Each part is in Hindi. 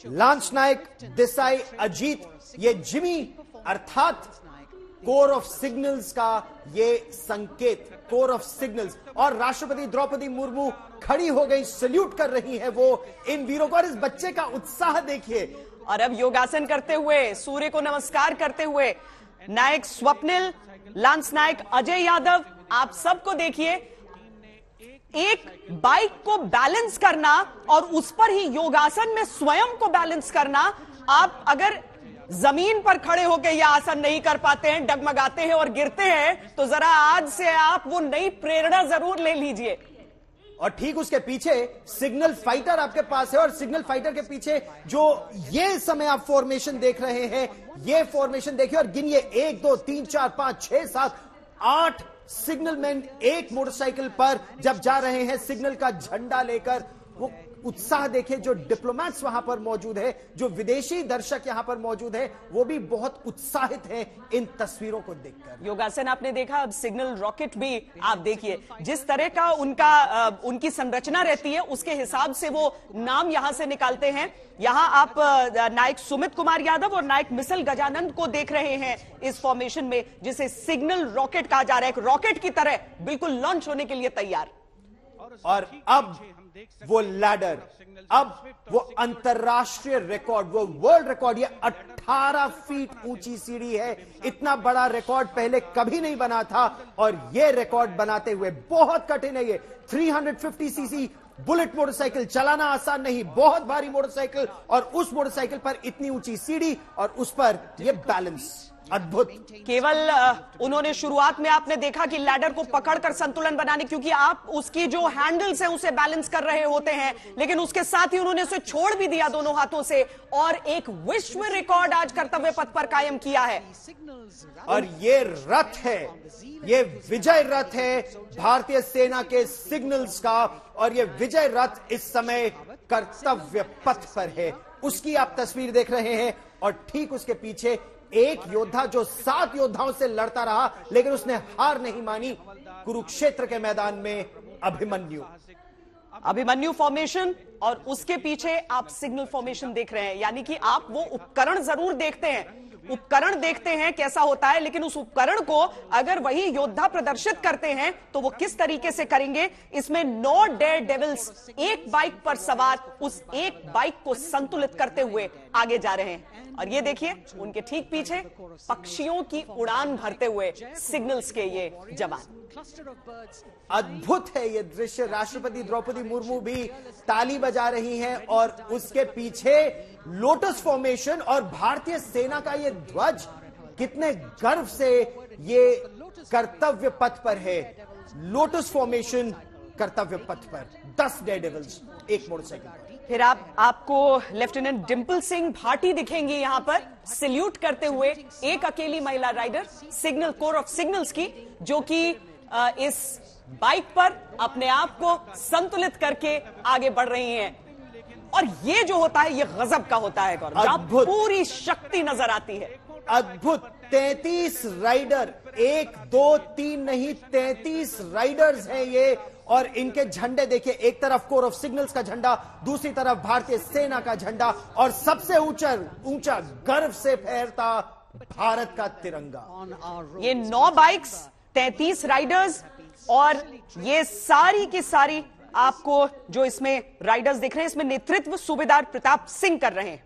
लांस नायक, देसाई, अजीत, ये जिमी अर्थात कोर ऑफ सिग्नल्स का ये संकेत, कोर ऑफ सिग्नल्स। और राष्ट्रपति द्रौपदी मुर्मू खड़ी हो गई, सल्यूट कर रही है वो इन वीरों को। और इस बच्चे का उत्साह देखिए। और अब योगासन करते हुए, सूर्य को नमस्कार करते हुए नायक स्वप्निल, लांस नायक अजय यादव, आप सबको देखिए, एक बाइक को बैलेंस करना और उस पर ही योगासन में स्वयं को बैलेंस करना। आप अगर जमीन पर खड़े होकर यह आसन नहीं कर पाते हैं, डगमगाते हैं और गिरते हैं, तो जरा आज से आप वो नई प्रेरणा जरूर ले लीजिए। और ठीक उसके पीछे सिग्नल फाइटर आपके पास है, और सिग्नल फाइटर के पीछे जो ये समय आप फॉर्मेशन देख रहे हैं, ये फॉर्मेशन देखिए और गिनिए, 1 2 3 4 5 6 7 8 सिग्नल मैन एक मोटरसाइकिल पर जब जा रहे हैं सिग्नल का झंडा लेकर। वो उत्साह देखिए, जो डिप्लोमैट्स वहां पर मौजूद है, जो विदेशी दर्शक यहां पर मौजूद है, वो भी बहुत उत्साहित हैं इन तस्वीरों को देखकर। योगासन आपने देखा, अब सिग्नल रॉकेट भी आप देखिए, जिस तरह का उनकी संरचना रहती है उसके हिसाब से वो नाम यहां से निकालते हैं। यहां आप नायक सुमित कुमार यादव और नायक मिसल गजानंद को देख रहे हैं इस फॉर्मेशन में, जिसे सिग्नल रॉकेट कहा जा रहा है, एक रॉकेट की तरह बिल्कुल लॉन्च होने के लिए तैयार। और अब वो लैडर, अब वो अंतरराष्ट्रीय रिकॉर्ड, वो वर्ल्ड रिकॉर्ड, ये 18 फीट ऊंची सीढ़ी है। इतना बड़ा रिकॉर्ड पहले कभी नहीं बना था, और ये रिकॉर्ड बनाते हुए बहुत कठिन है। ये 350 सीसी बुलेट मोटरसाइकिल चलाना आसान नहीं, बहुत भारी मोटरसाइकिल, और उस मोटरसाइकिल पर इतनी ऊंची सीढ़ी और उस पर ये बैलेंस, अद्भुत। केवल उन्होंने शुरुआत में आपने देखा कि लैडर को पकड़कर संतुलन बनाने, क्योंकि आप उसकी जो हैंडल्स हैं उसे बैलेंस कर रहे होते हैं, लेकिन उसके साथ ही उन्होंने उसे छोड़ भी दिया दोनों हाथों से, और एक विश्व रिकॉर्ड आज कर्तव्य पथ पर कायम किया है। और ये रथ है, ये विजय रथ है भारतीय सेना के सिग्नल्स का, और ये विजय रथ इस समय कर्तव्य पथ पर है, उसकी आप तस्वीर देख रहे हैं। और ठीक उसके पीछे एक योद्धा जो 7 योद्धाओं से लड़ता रहा, लेकिन उसने हार नहीं मानी, कुरुक्षेत्र के मैदान में अभिमन्यु फॉर्मेशन, और उसके पीछे आप सिग्नल फॉर्मेशन देख रहे हैं। यानी कि आप वो उपकरण जरूर देखते हैं, उपकरण देखते हैं कैसा होता है, लेकिन उस उपकरण को अगर वही योद्धा प्रदर्शित करते हैं तो वो किस तरीके से करेंगे। इसमें 9 डेयर डेविल्स एक बाइक पर सवार उस एक बाइक को संतुलित करते हुए आगे जा रहे हैं। और ये देखिए, उनके ठीक पीछे पक्षियों की उड़ान भरते हुए सिग्नल्स के ये जवान। अद्भुत है ये दृश्य। राष्ट्रपति द्रौपदी मुर्मू भी ताली बजा रही हैं, और उसके पीछे लोटस फॉर्मेशन और भारतीय सेना का ये ध्वज कितने गर्व से ये कर्तव्य पथ पर है। लोटस फॉर्मेशन कर्तव्य पथ पर 10 डेयरडेविल्स एक मोटरसाइकिल पर। फिर आपको लेफ्टिनेंट डिंपल सिंह भाटी दिखेंगी यहां पर सैल्यूट करते हुए, एक अकेली महिला rider signal corps of signals की, जो कि इस बाइक पर अपने आप को संतुलित करके आगे बढ़ रही हैं। और ये जो होता है ये गजब का होता है गौरव, जहां पूरी शक्ति नजर आती है। अद्भुत 33 राइडर, 1 2 3 नहीं 33 राइडर्स हैं ये, और इनके झंडे देखिए, एक तरफ कोर ऑफ सिग्नल्स का झंडा, दूसरी तरफ भारतीय सेना का झंडा, और सबसे ऊंचा गर्व से फहरता भारत का तिरंगा। ये 9 बाइक्स, 33 राइडर्स, और ये सारी की सारी आपको जो इसमें राइडर्स दिख रहे हैं, इसमें नेतृत्व सूबेदार प्रताप सिंह कर रहे हैं।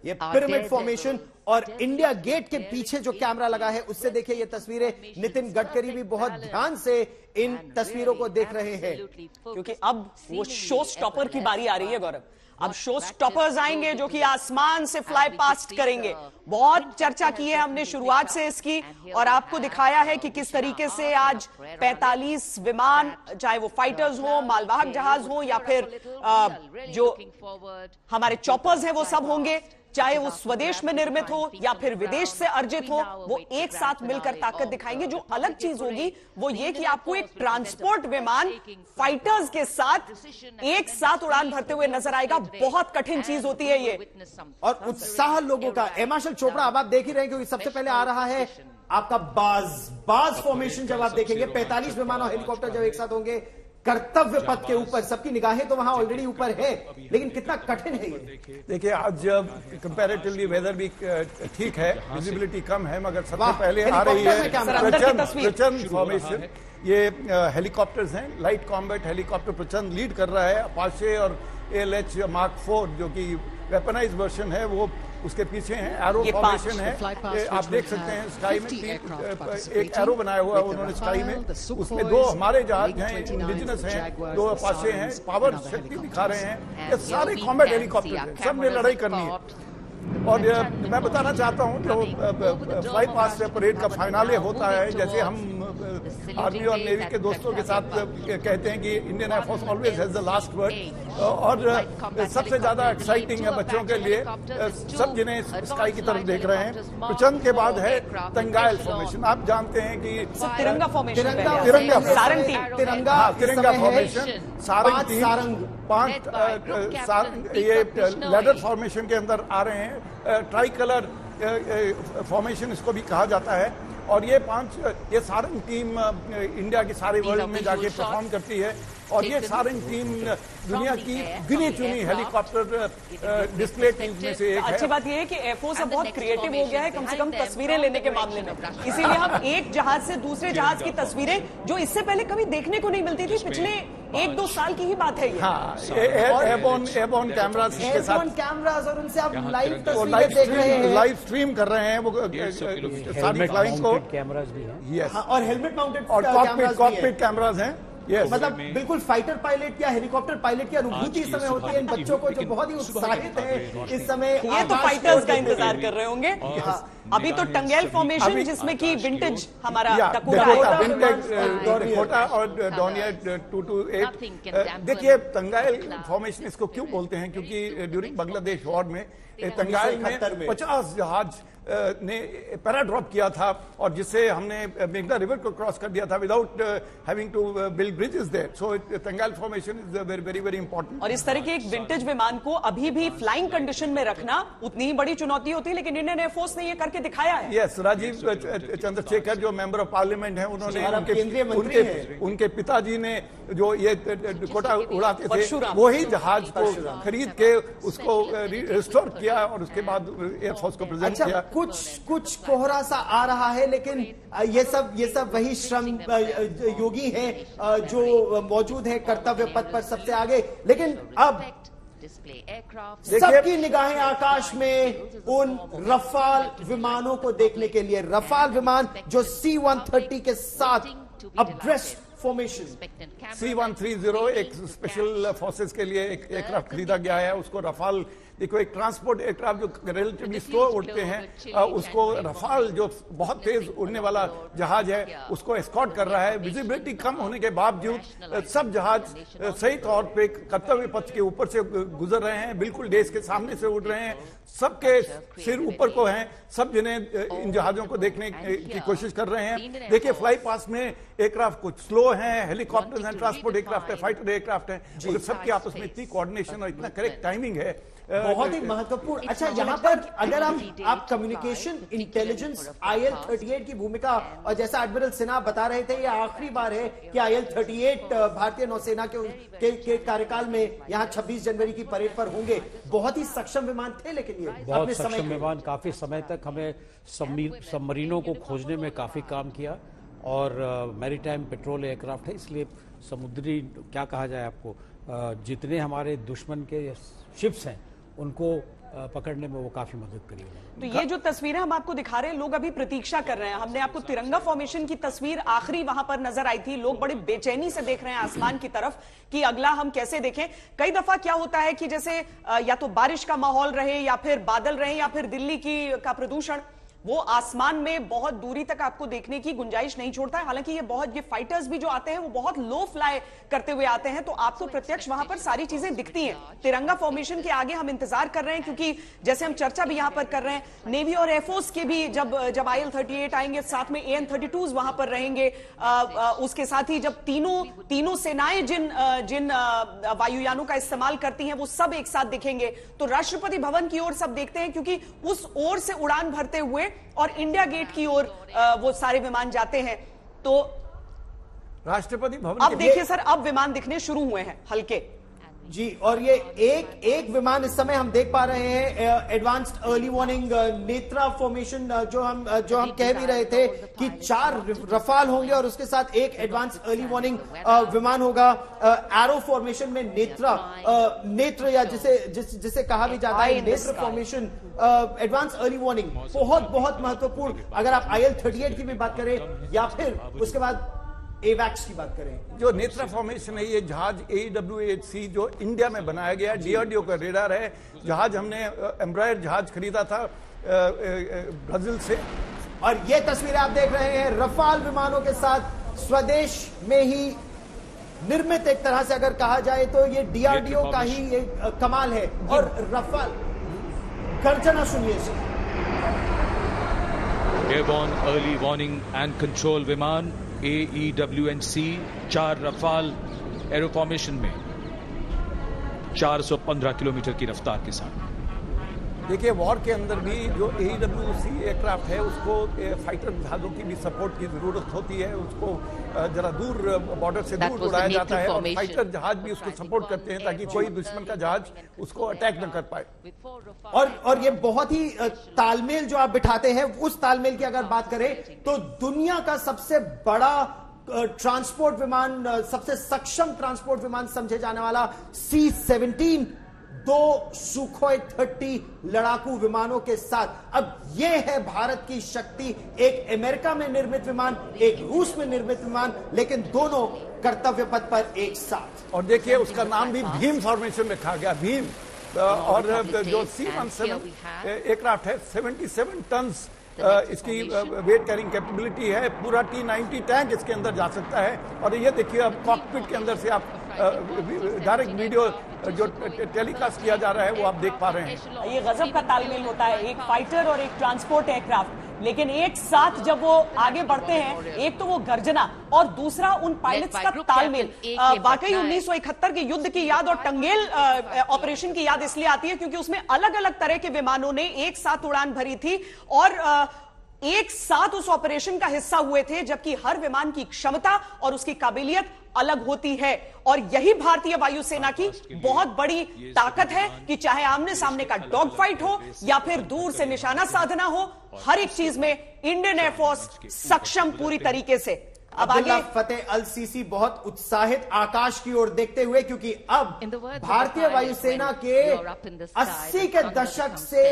ये पिरामिड फॉर्मेशन, और इंडिया गेट के पीछे जो कैमरा लगा है उससे देखिए ये तस्वीरें। नितिन गडकरी भी बहुत ध्यान से इन तस्वीरों को देख रहे हैं, क्योंकि अब वो शो स्टॉपर की बारी आ रही है गौरव। अब शो स्टॉपर्स आएंगे जो कि आसमान से फ्लाई पास्ट करेंगे। बहुत चर्चा की है हमने शुरुआत से इसकी, और आपको दिखाया है कि किस तरीके से आज 45 विमान, चाहे वो फाइटर्स हो, मालवाहक जहाज हो, या फिर जो हमारे चॉपर्स हैं वो सब होंगे, चाहे वो स्वदेश में निर्मित हो या फिर विदेश से अर्जित हो, वो एक साथ मिलकर ताकत दिखाएंगे। जो अलग चीज होगी वो ये कि आपको एक ट्रांसपोर्ट विमान फाइटर्स के साथ एक साथ उड़ान भरते हुए नजर आएगा। बहुत कठिन चीज होती है ये, और उत्साह लोगों का। एयर मार्शल चोपड़ा, अब आप देख ही रहे हैं क्योंकि सबसे पहले आ रहा है आपका बाज फॉर्मेशन। जब आप देखेंगे 45 विमान और हेलीकॉप्टर जब एक साथ होंगे, कर्तव्य पथ के ऊपर, सबकी निगाहें तो वहां ऑलरेडी ऊपर है, लेकिन कितना कठिन है ये। देखिए आज कंपैरेटिवली वेदर भी ठीक है, विजिबिलिटी कम है, मगर सबसे पहले आ रही है प्रचंड फॉर्मेशन। ये हेलीकॉप्टर्स हैं, लाइट कॉम्बैट हेलीकॉप्टर प्रचंड लीड कर रहा है। अपाचे और ALH Mark 4 जो कि वेपनाइज वर्जन है वो उसके पीछे है। एरो फॉर्मेशन है, आप देख सकते हैं स्काई में एक एरो बनाया हुआ है उन्होंने स्काई में, उसमें 2 हमारे जहाज हैं, इंडिजिनस हैं, 2 अपाचे हैं, पावर शक्ति दिखा रहे हैं। ये सारे कॉम्बैट हेलीकॉप्टर हैं, सबने लड़ाई करनी है। और मैं बताना चाहता हूं जो फ्लाई पास्ट परेड का फाइनाले होता है, जैसे हम आर्मी और नेवी के दोस्तों के साथ कहते हैं कि Indian air force always has the last word, और सबसे ज्यादा एक्साइटिंग है बच्चों के लिए। सब जिन्हें स्काई की तरफ देख रहे हैं, प्रचंड के बाद है तंगाइल फॉर्मेशन। आप जानते हैं कि तिरंगा फॉर्मेशन, तिरंगा फॉर्मेशन, सारंग टीम 5 सारंग ये लैडर फॉर्मेशन के अंदर आ रहे हैं। ट्राई कलर फॉर्मेशन इसको भी कहा जाता है। और ये सारंग टीम इंडिया की सारे वर्ल्ड में जाके परफॉर्म करती है, और ये सारंग टीम दुनिया की गिनी चुनी हेलीकॉप्टर डिस्प्ले टीम में से एक है। अच्छी बात यह है कि एयरफोर्स अब बहुत क्रिएटिव हो गया है, कम से कम तस्वीरें लेने के मामले में। इसीलिए हम एक जहाज से दूसरे जहाज की तस्वीरें, जो इससे पहले कभी देखने को नहीं मिलती थी, पिछले 1-2 साल की ही बात है ये। हाँ, एयरबोर्न कैमरास के साथ कैमरास, और उनसे आप लाइव तस्वीरें देख रहे हैं, लाइव स्ट्रीम कर रहे हैं वो सारी फ्लाइंग को। कैमरास भी हैं, यस, और हेलमेट माउंटेड और कॉकपिट कैमरास हैं। Yes. मतलब बिल्कुल फाइटर पायलट या हेलीकॉप्टर पायलट की अनुभूति इस समय होती है इन बच्चों को, जो बहुत ही उत्साहित है इस समय। ये तो फाइटर्स का इंतजार कर रहे होंगे। अभी तो टंगेल फॉर्मेशन, जिसमें कि विंटेज हमारा डकोटा और डोनियर 228। देखिए टंगाइल फॉर्मेशन इसको क्यों बोलते हैं, क्योंकि ड्यूरिंग बांग्लादेश वॉर में टंगाइल में 50 जहाज ने पैराड्रॉप किया था, और जिससे हमने मेघना रिवर को क्रॉस कर दिया था without having to build bridges there. So Tangail formation is very very important. और इस तरह के एक विंटेज विमान को अभी भी फ्लाइंग कंडीशन में रखना उतनी ही बड़ी चुनौती होती है, लेकिन इंडियन एयरफोर्स ने ये करके दिखाया है। यस, राजीव चंद्रशेखर जो मेंबर ऑफ पार्लियामेंट हैं, उन्होंने उनके पिताजी ने जो ये कोटा उड़ाते थे वही जहाज को खरीद के उसको रिस्टोर किया और उसके बाद एयरफोर्स को प्रेजेंट किया। कुछ कोहरा सा आ रहा है, लेकिन ये सब वही श्रम योगी हैं जो मौजूद है कर्तव्य पथ पर सबसे आगे। लेकिन अब सबकी निगाहें आकाश में उन रफाल विमानों को देखने के लिए, रफाल विमान जो C-130 के साथ अपड्रेस फॉर्मेशन। C-130 एक स्पेशल फोर्सेस के लिए एक एयरक्राफ्ट खरीदा गया है। उसको रफाल, देखो एक ट्रांसपोर्ट एयरक्राफ्ट जो रिलेटिवली स्लो उड़ते हैं, उसको रफाल जो बहुत तेज उड़ने वाला जहाज है उसको एस्कॉर्ट कर रहा है। विजिबिलिटी कम होने के बावजूद सब जहाज सही तौर पे कर्तव्य पथ के ऊपर से गुजर रहे हैं, बिल्कुल देश के सामने से उड़ रहे हैं, सबके सिर ऊपर को हैं, सब जिन्हें इन जहाजों को देखने की कोशिश कर रहे हैं। देखिए फ्लाई पास में एयरक्राफ्ट कुछ स्लो हैं, हेलीकॉप्टर्स हैं, ट्रांसपोर्ट एयरक्राफ्ट है, फाइटर एयरक्राफ्ट है, और सबके आपस में इतनी कोऑर्डिनेशन और इतना करेक्ट टाइमिंग है, बहुत ही महत्वपूर्ण। अच्छा, यहाँ पर अगर आप कम्युनिकेशन इंटेलिजेंस IL-38 की भूमिका, और जैसा एडमिरल सिन्हा बता रहे थे, ये आखिरी बार है कि IL-38 भारतीय नौसेना के कार्यकाल में यहाँ 26 जनवरी की परेड पर होंगे। बहुत ही सक्षम विमान थे, लेकिन ये बहुत सक्षम विमान काफी समय तक हमें सबमरीनों को खोजने में काफी काम किया, और मैरीटाइम पेट्रोल एयरक्राफ्ट है, इसलिए समुद्री क्या कहा जाए आपको, जितने हमारे दुश्मन के शिप्स हैं उनको पकड़ने में वो काफी मदद करी। तो ये जो तस्वीरें हम आपको दिखा रहे हैं, लोग अभी प्रतीक्षा कर रहे हैं। हमने आपको तिरंगा फॉर्मेशन की तस्वीर आखिरी वहां पर नजर आई थी, लोग बड़ी बेचैनी से देख रहे हैं आसमान की तरफ कि अगला हम कैसे देखें। कई दफा क्या होता है कि जैसे या तो बारिश का माहौल रहे, या फिर बादल रहे, या फिर दिल्ली का प्रदूषण, वो आसमान में बहुत दूरी तक आपको देखने की गुंजाइश नहीं छोड़ता है। हालांकि ये फाइटर्स भी जो आते हैं वो बहुत लो फ्लाई करते हुए आते हैं, तो आपको प्रत्यक्ष वहां पर सारी चीजें दिखती हैं। तिरंगा फॉर्मेशन के आगे हम इंतजार कर रहे हैं, क्योंकि जैसे हम चर्चा भी यहां पर कर रहे हैं, नेवी और एयरफोर्स के भी जब IL-38 आएंगे, साथ में AN-32s वहां पर रहेंगे, उसके साथ ही जब तीनों सेनाएं जिन वायुयानों का इस्तेमाल करती हैं वो सब एक साथ दिखेंगे, तो राष्ट्रपति भवन की ओर सब देखते हैं, क्योंकि उस ओर से उड़ान भरते हुए और इंडिया गेट की ओर वो सारे विमान जाते हैं। तो राष्ट्रपति भवन अब देखिए सर, अब विमान दिखने शुरू हुए हैं हल्के जी। और ये एक विमान इस समय हम देख पा रहे हैं, advanced early warning Netra formation, जो हम कह भी रहे थे कि 4 रफाल होंगे और उसके साथ एक एडवांस अर्ली वार्निंग विमान होगा। एरो फॉर्मेशन में नेत्र या जिसे कहा भी जाता है नेत्र फॉर्मेशन, एडवांस अर्ली वार्निंग बहुत बहुत महत्वपूर्ण। अगर आप IL-38 की भी बात करें या फिर उसके बाद एवैक्स की बात करें, जो नेत्रा फॉर्मेशन है, ये जहाज AWHC जो इंडिया में बनाया गया है, DRDO का रेडार है। जहाज हमने एम्ब्रॉयर जहाज खरीदा था ब्राजील से, और ये तस्वीरें आप देख रहे हैं रफाल विमानों के साथ स्वदेश में ही निर्मित। एक तरह से अगर कहा जाए तो ये DRDO का ही एक कमाल है। और रफाल गर्जना सुनिए sir. Airborne early warning and control विमान AEWNC 4 रफाल एरो फॉर्मेशन में 415 किलोमीटर की रफ्तार के साथ। देखिए, वॉर के अंदर भी जो AEWC एयरक्राफ्ट है उसको फाइटर जहाजों की भी सपोर्ट की जरूरत होती है। उसको जरा दूर, बॉर्डर से दूर उड़ाया जाता है और फाइटर जहाज भी उसको सपोर्ट करते हैं ताकि कोई दुश्मन का जहाज उसको अटैक न कर पाए। और ये बहुत ही तालमेल जो आप बिठाते हैं, उस तालमेल की अगर बात करें तो दुनिया का सबसे बड़ा ट्रांसपोर्ट विमान, सबसे सक्षम ट्रांसपोर्ट विमान समझे जाने वाला C-17 2 सुखोई 30 लड़ाकू विमानों के साथ अब यह है भारत की शक्ति। एक अमेरिका में निर्मित विमान, एक रूस में निर्मित विमान, लेकिन दोनों कर्तव्य पथ पर एक साथ। और देखिए, उसका नाम भी भीम फॉर्मेशन रखा गया, भीम। और जो C-17 एयरक्राफ्ट है, 77 टन इसकी वेट कैरिंग कैपेबिलिटी है। पूरा T-90 टैंक इसके अंदर जा सकता है। और ये देखिए, अब कॉकपिट के अंदर से आप डायरेक्ट वीडियो जो टेलीकास्ट किया जा रहा है वो आप देख पा रहे हैं। ये गजब का तालमेल होता है, एक फाइटर और एक ट्रांसपोर्ट एयरक्राफ्ट, लेकिन एक साथ जब वो आगे बढ़ते हैं, एक तो वो गर्जना और दूसरा उन पायलट्स का तालमेल। वाकई 1971 के युद्ध की याद और टंगेल ऑपरेशन की याद इसलिए आती है क्योंकि उसमें अलग अलग तरह के विमानों ने एक साथ उड़ान भरी थी और एक साथ उस ऑपरेशन का हिस्सा हुए थे, जबकि हर विमान की क्षमता और उसकी काबिलियत अलग होती है। और यही भारतीय वायुसेना की बहुत बड़ी ताकत है कि चाहे आमने सामने का डॉग फाइट हो या फिर दूर से निशाना साधना हो, हर एक चीज में इंडियन एयरफोर्स सक्षम पूरी तरीके से। अब अब्दुल्ला फतेह अल सीसी बहुत उत्साहित आकाश की ओर देखते हुए, क्योंकि अब भारतीय वायुसेना के 80 के दशक से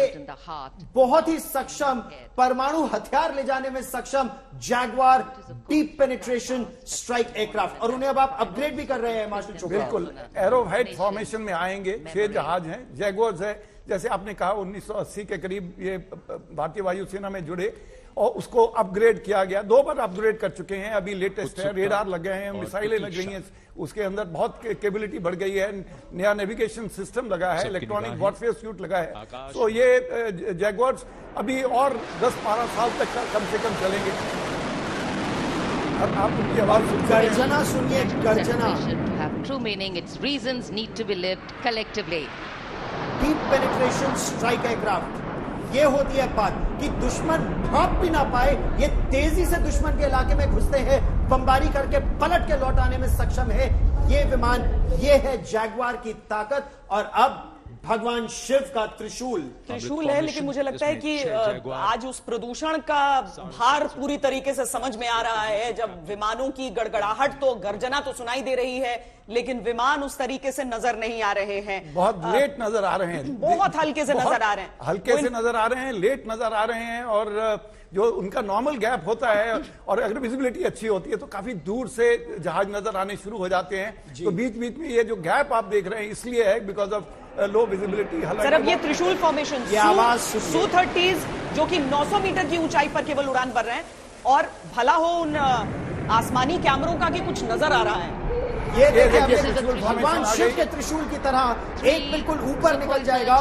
बहुत ही सक्षम परमाणु हथियार ले जाने में सक्षम Jaguar deep penetration strike aircraft, और उन्हें अब आप अपग्रेड भी कर रहे हैं मार्शल चोपड़ा। बिल्कुल, एरोहेड फॉर्मेशन में आएंगे। 6 जहाज हैं, जैगवार्स है, जैसे आपने कहा 1980 के करीब ये भारतीय वायुसेना में जुड़े और उसको अपग्रेड किया गया। 2 बार अपग्रेड कर चुके हैं। अभी लेटेस्ट है, रेडार लग गए हैं, मिसाइलें लग गई हैं, उसके अंदर बहुत कैपेबिलिटी बढ़ गई है, नया नेविगेशन सिस्टम लगा है, इलेक्ट्रॉनिक वॉरफेयर सूट लगा है। तो ये जैगवार्स अभी और 10-12 साल तक कम से कम चलेंगे। और आप उनकी आवाज गर्जना सुनिए, गर्जना। True meaning, its reasons need to be lived collectively. Deep penetration strike aircraft, ये होती है बात कि दुश्मन भाप भी ना पाए, ये तेजी से दुश्मन के इलाके में घुसते हैं, बमबारी करके पलट के लौट आने में सक्षम है ये विमान। ये है जैगवार की ताकत। और अब भगवान शिव का त्रिशूल है, लेकिन मुझे लगता है कि आज उस प्रदूषण का भार पूरी तरीके से समझ में आ रहा है। जब विमानों की गड़गड़ाहट, तो गर्जना तो सुनाई दे रही है, लेकिन विमान उस तरीके से नजर नहीं आ रहे हैं। बहुत लेट नजर आ रहे हैं, बहुत हल्के से नजर आ रहे हैं, हल्के से नजर आ रहे हैं, लेट नजर आ रहे हैं। और जो उनका नॉर्मल गैप होता है और अगर विजिबिलिटी अच्छी होती है तो काफी दूर से जहाज नजर आने शुरू हो जाते हैं। तो बीच बीच में ये जो गैप आप देख रहे हैं इसलिए है because of low visibility. Sir, अब ये त्रिशूल फॉर्मेशन Su-30 जो कि 900 मीटर की ऊंचाई पर केवल उड़ान भर रहे हैं, और भला हो उन आसमानी कैमरों का कि कुछ नजर आ रहा है। ये देखिए, भगवान शिव के त्रिशूल की तरह एक बिल्कुल ऊपर निकल जाएगा।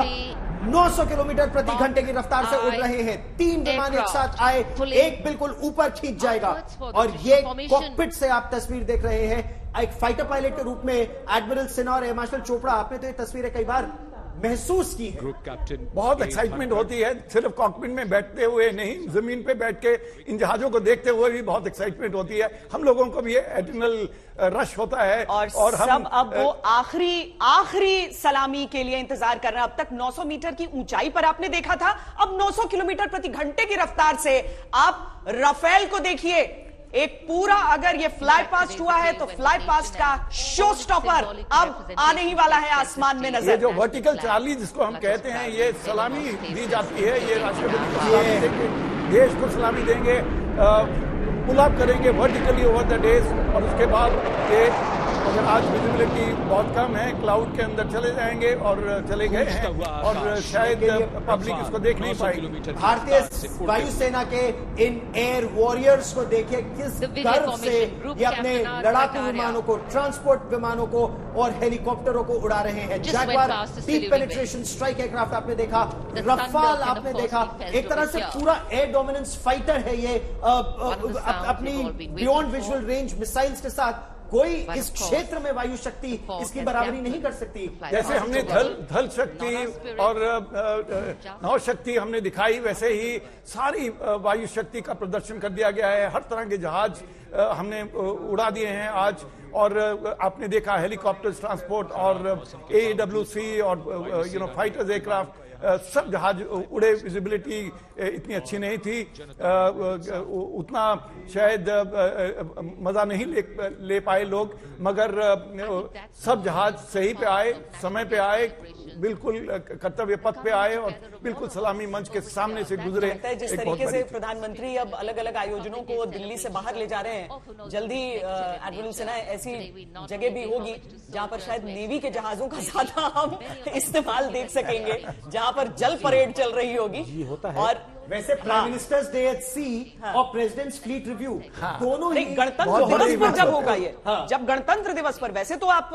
900 किलोमीटर प्रति घंटे की रफ्तार से उड़ रहे हैं। 3 विमान एक साथ आए, एक बिल्कुल ऊपर खींच जाएगा। और ये कॉकपिट से आप तस्वीर देख रहे हैं। एक फाइटर पायलट के रूप में एडमिरल सिन्हा और एयर मार्शल चोपड़ा, आपने तो ये तस्वीरें कई बार महसूस की है। ग्रुप कैप्टन बहुत एक्साइटमेंट होती है, सिर्फ कॉकपिट में बैठते हुए नहीं, जमीन पे बैठ के इन जहाजों को देखते हुए भी बहुत एक्साइटमेंट होती है। हम लोगों को भी एडिशनल रश होता है और सब अब वो आखिरी सलामी के लिए इंतजार कर रहे हैं। अब तक 900 मीटर की ऊंचाई पर आपने देखा था, अब 900 किलोमीटर प्रति घंटे की रफ्तार से आप राफेल को देखिए। एक पूरा अगर ये फ्लाई पास्ट हुआ है तो फ्लाई पास्ट का शो स्टॉपर अब आने ही वाला है आसमान में नजर। ये जो वर्टिकल चार्ली जिसको हम कहते हैं, ये सलामी दी जाती है, ये राष्ट्रपति को सलामी देंगे, देश को सलामी देंगे, पुल अप करेंगे वर्टिकली ओवर द डेज। और उसके बाद ये अगर आज विजिबिलिटी बहुत कम है, क्लाउड के अंदर चले जाएंगे और चले गए हैं और शायद पब्लिक इसको देख नहीं पाएगी। भारतीय वायुसेना के इन एयर वॉरियर्स को देखिए किस गर्व से ये अपने लड़ाकू विमानों को, ट्रांसपोर्ट विमानों को और हेलीकॉप्टरों को उड़ा रहे हैं। Jaguar deep penetration strike aircraft आपने देखा, रफाल आपने देखा, एक तरह से पूरा एयर डोमिनेंस फाइटर है ये, अपनी बियॉन्ड विजुअल रेंज मिसाइल्स के साथ। कोई इस क्षेत्र में वायु शक्ति इसकी बराबरी नहीं कर सकती। जैसे हमने धल शक्ति और नौ शक्ति हमने दिखाई, वैसे ही सारी वायु शक्ति का प्रदर्शन कर दिया गया है। हर तरह के जहाज हमने उड़ा दिए हैं आज। और आपने देखा हेलीकॉप्टर्स, ट्रांसपोर्ट और AWC और फाइटर्स एयरक्राफ्ट, सब जहाज उड़े। विजिबिलिटी इतनी अच्छी नहीं थी, उतना शायद मजा नहीं ले पाए लोग, मगर सब जहाज सही पे आए, समय पे आए, बिल्कुल कर्तव्य पथ पे आए और बिल्कुल सलामी मंच के सामने से गुजरे। जिस तरीके से प्रधानमंत्री अब अलग अलग आयोजनों को दिल्ली से बाहर ले जा रहे हैं, जल्दी एडमिरल सिन्हा ऐसी जगह भी होगी जहां पर शायद नेवी के जहाजों का ज्यादा हम इस्तेमाल देख सकेंगे, जहां पर जल परेड चल रही होगी। और वैसे प्राइम मिनिस्टर्स डे एट सी और प्रेसिडेंट्स फ्लीट रिव्यू दोनों ही गणतंत्र दिवस पर जब होगा ये, जब गणतंत्र दिवस पर, वैसे तो आप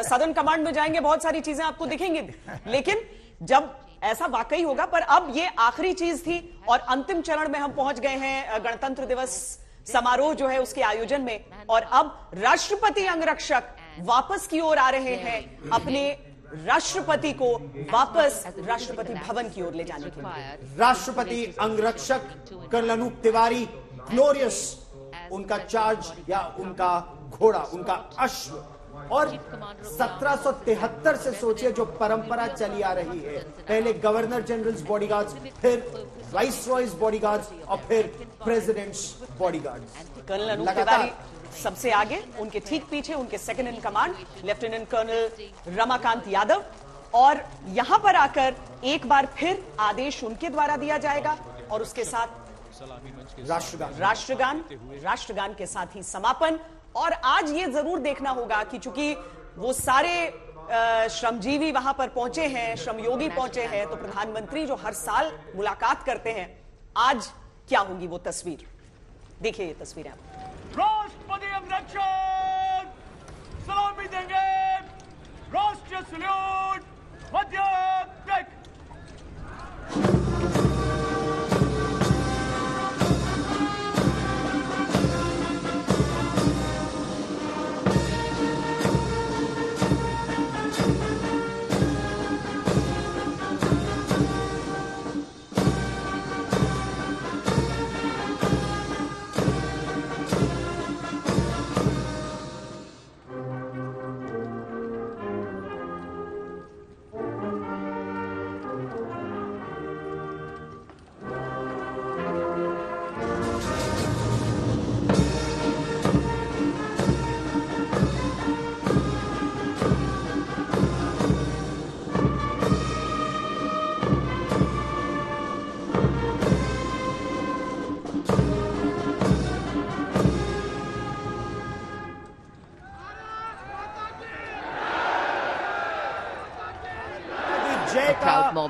सदर्न कमांड में जाएंगे, बहुत सारी चीजें आपको दिखेंगी, लेकिन जब ऐसा वाकई होगा। पर अब ये आखिरी चीज थी और अंतिम चरण में हम पहुंच गए हैं गणतंत्र दिवस समारोह जो है उसके आयोजन में। और अब राष्ट्रपति अंगरक्षक वापस की ओर आ रहे हैं, अपने राष्ट्रपति को वापस राष्ट्रपति भवन की ओर ले जाने के लिए। राष्ट्रपति अंगरक्षक कर्नल अनूप तिवारी ग्लोरियस, उनका चार्ज या उनका घोड़ा, उनका अश्व। और 1773 से सोचिए जो परंपरा चली आ रही है, पहले गवर्नर जनरल्स बॉडीगार्ड्स, फिर वाइस रॉयज बॉडीगार्ड्स और फिर president's bodyguards. Colonel Anup Tiwari सबसे आगे, उनके ठीक पीछे उनके second in command lieutenant colonel Ramakant Yadav. और यहां पर आकर एक बार फिर आदेश उनके द्वारा दिया जाएगा और उसके साथ राष्ट्रगान के साथ ही समापन। और आज ये जरूर देखना होगा कि चूंकि वो सारे श्रमजीवी वहां पर पहुंचे हैं, श्रमयोगी पहुंचे हैं, तो प्रधानमंत्री जो हर साल मुलाकात करते हैं, आज क्या होगी वो तस्वीर। देखिए ये तस्वीर है। राष्ट्रपति अंगरक्षक सलामी देंगे, राष्ट्रीय सल्यूट मध्य ब्रेक।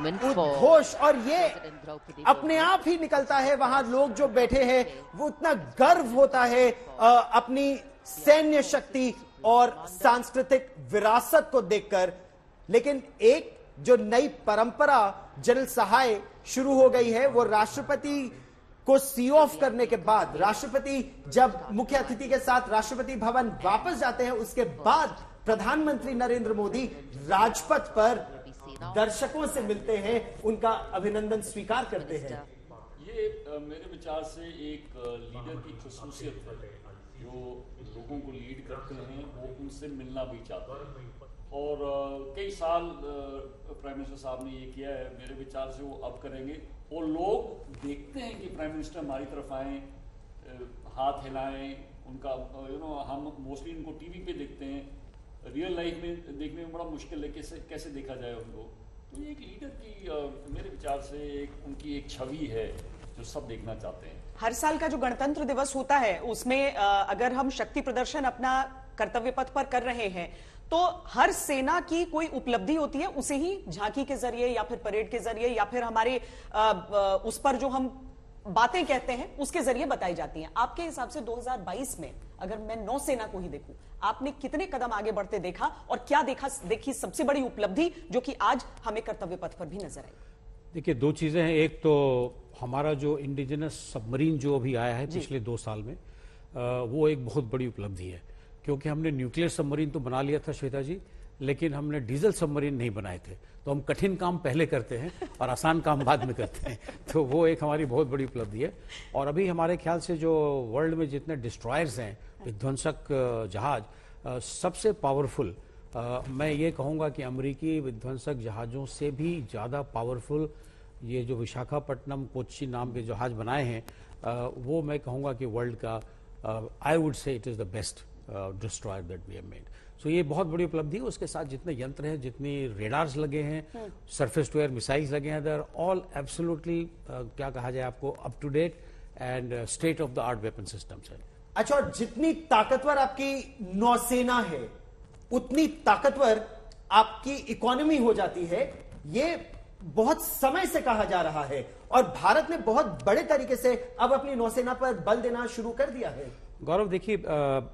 उद्घोष, और ये अपने आप ही निकलता है। वहां लोग जो बैठे हैं वो इतना गर्व होता है अपनी सैन्य शक्ति और सांस्कृतिक विरासत को देखकर। लेकिन एक जो नई परंपरा जनरल सहाय शुरू हो गई है, वो राष्ट्रपति को सी ऑफ करने के बाद, राष्ट्रपति जब मुख्य अतिथि के साथ राष्ट्रपति भवन वापस जाते हैं, उसके बाद प्रधानमंत्री नरेंद्र मोदी राजपथ पर दर्शकों से मिलते हैं, उनका अभिनंदन स्वीकार करते हैं। ये मेरे विचार से एक लीडर की खसूसियत है, जो लोगों को लीड करते हैं वो उनसे मिलना भी चाहते हैं। और कई साल प्राइम मिनिस्टर साहब ने ये किया है, मेरे विचार से वो अब करेंगे। और लोग देखते हैं कि प्राइम मिनिस्टर हमारी तरफ आए, हाथ हिलाएं, उनका हम मोस्टली उनको टीवी पे देखते हैं, रियल लाइफ में देखने में बड़ा मुश्किल है कैसे देखा जाए उनको। तो ये एक लीडर की मेरे विचार से उनकी एक छवि है जो सब देखना चाहते हैं। हर साल का जो गणतंत्र दिवस होता है उसमें अगर हम शक्ति प्रदर्शन अपना कर्तव्य पथ पर कर रहे हैं तो हर सेना की कोई उपलब्धि होती है, उसे ही झांकी के जरिए या फिर परेड के जरिए या फिर हमारे उस पर जो हम बातें कहते हैं उसके जरिए बताई जाती हैं। आपके हिसाब से 2022 में अगर मैं नौसेना को ही देखूं, आपने कितने कदम आगे बढ़ते देखा और क्या देखी सबसे बड़ी उपलब्धि जो कि आज हमें कर्तव्य पथ पर भी नजर आई? देखिए, दो चीजें हैं। एक तो हमारा जो इंडिजिनस सबमरीन जो अभी आया है पिछले 2 साल में, वो एक बहुत बड़ी उपलब्धि है, क्योंकि हमने न्यूक्लियर सबमरीन तो बना लिया था श्वेता जी, लेकिन हमने डीजल सबमरीन नहीं बनाए थे। तो हम कठिन काम पहले करते हैं और आसान काम बाद में करते हैं, तो वो एक हमारी बहुत बड़ी उपलब्धि है। और अभी हमारे ख्याल से जो वर्ल्ड में जितने डिस्ट्रॉयर्स हैं, विध्वंसक जहाज, सबसे पावरफुल, मैं ये कहूँगा कि अमेरिकी विध्वंसक जहाज़ों से भी ज़्यादा पावरफुल ये जो विशाखापट्टनम कोच्चि नाम के जहाज बनाए हैं, वो मैं कहूँगा कि वर्ल्ड का, I would say it is the best destroyer that we have made. So ये बहुत बड़ी उपलब्धि है। उसके साथ जितने यंत्र हैं, जितनी रेडार्स लगे हैं, सरफेस टू एयर मिसाइल्स लगे हैं, दे आर ऑल एब्सोल्युटली क्या कहा जाए आपको, up to date and state of the art weapon systems है। अच्छा, और जितनी ताकतवर आपकी नौसेना है उतनी ताकतवर आपकी इकोनॉमी हो जाती है, ये बहुत समय से कहा जा रहा है और भारत ने बहुत बड़े तरीके से अब अपनी नौसेना पर बल देना शुरू कर दिया है। गौरव, देखिए,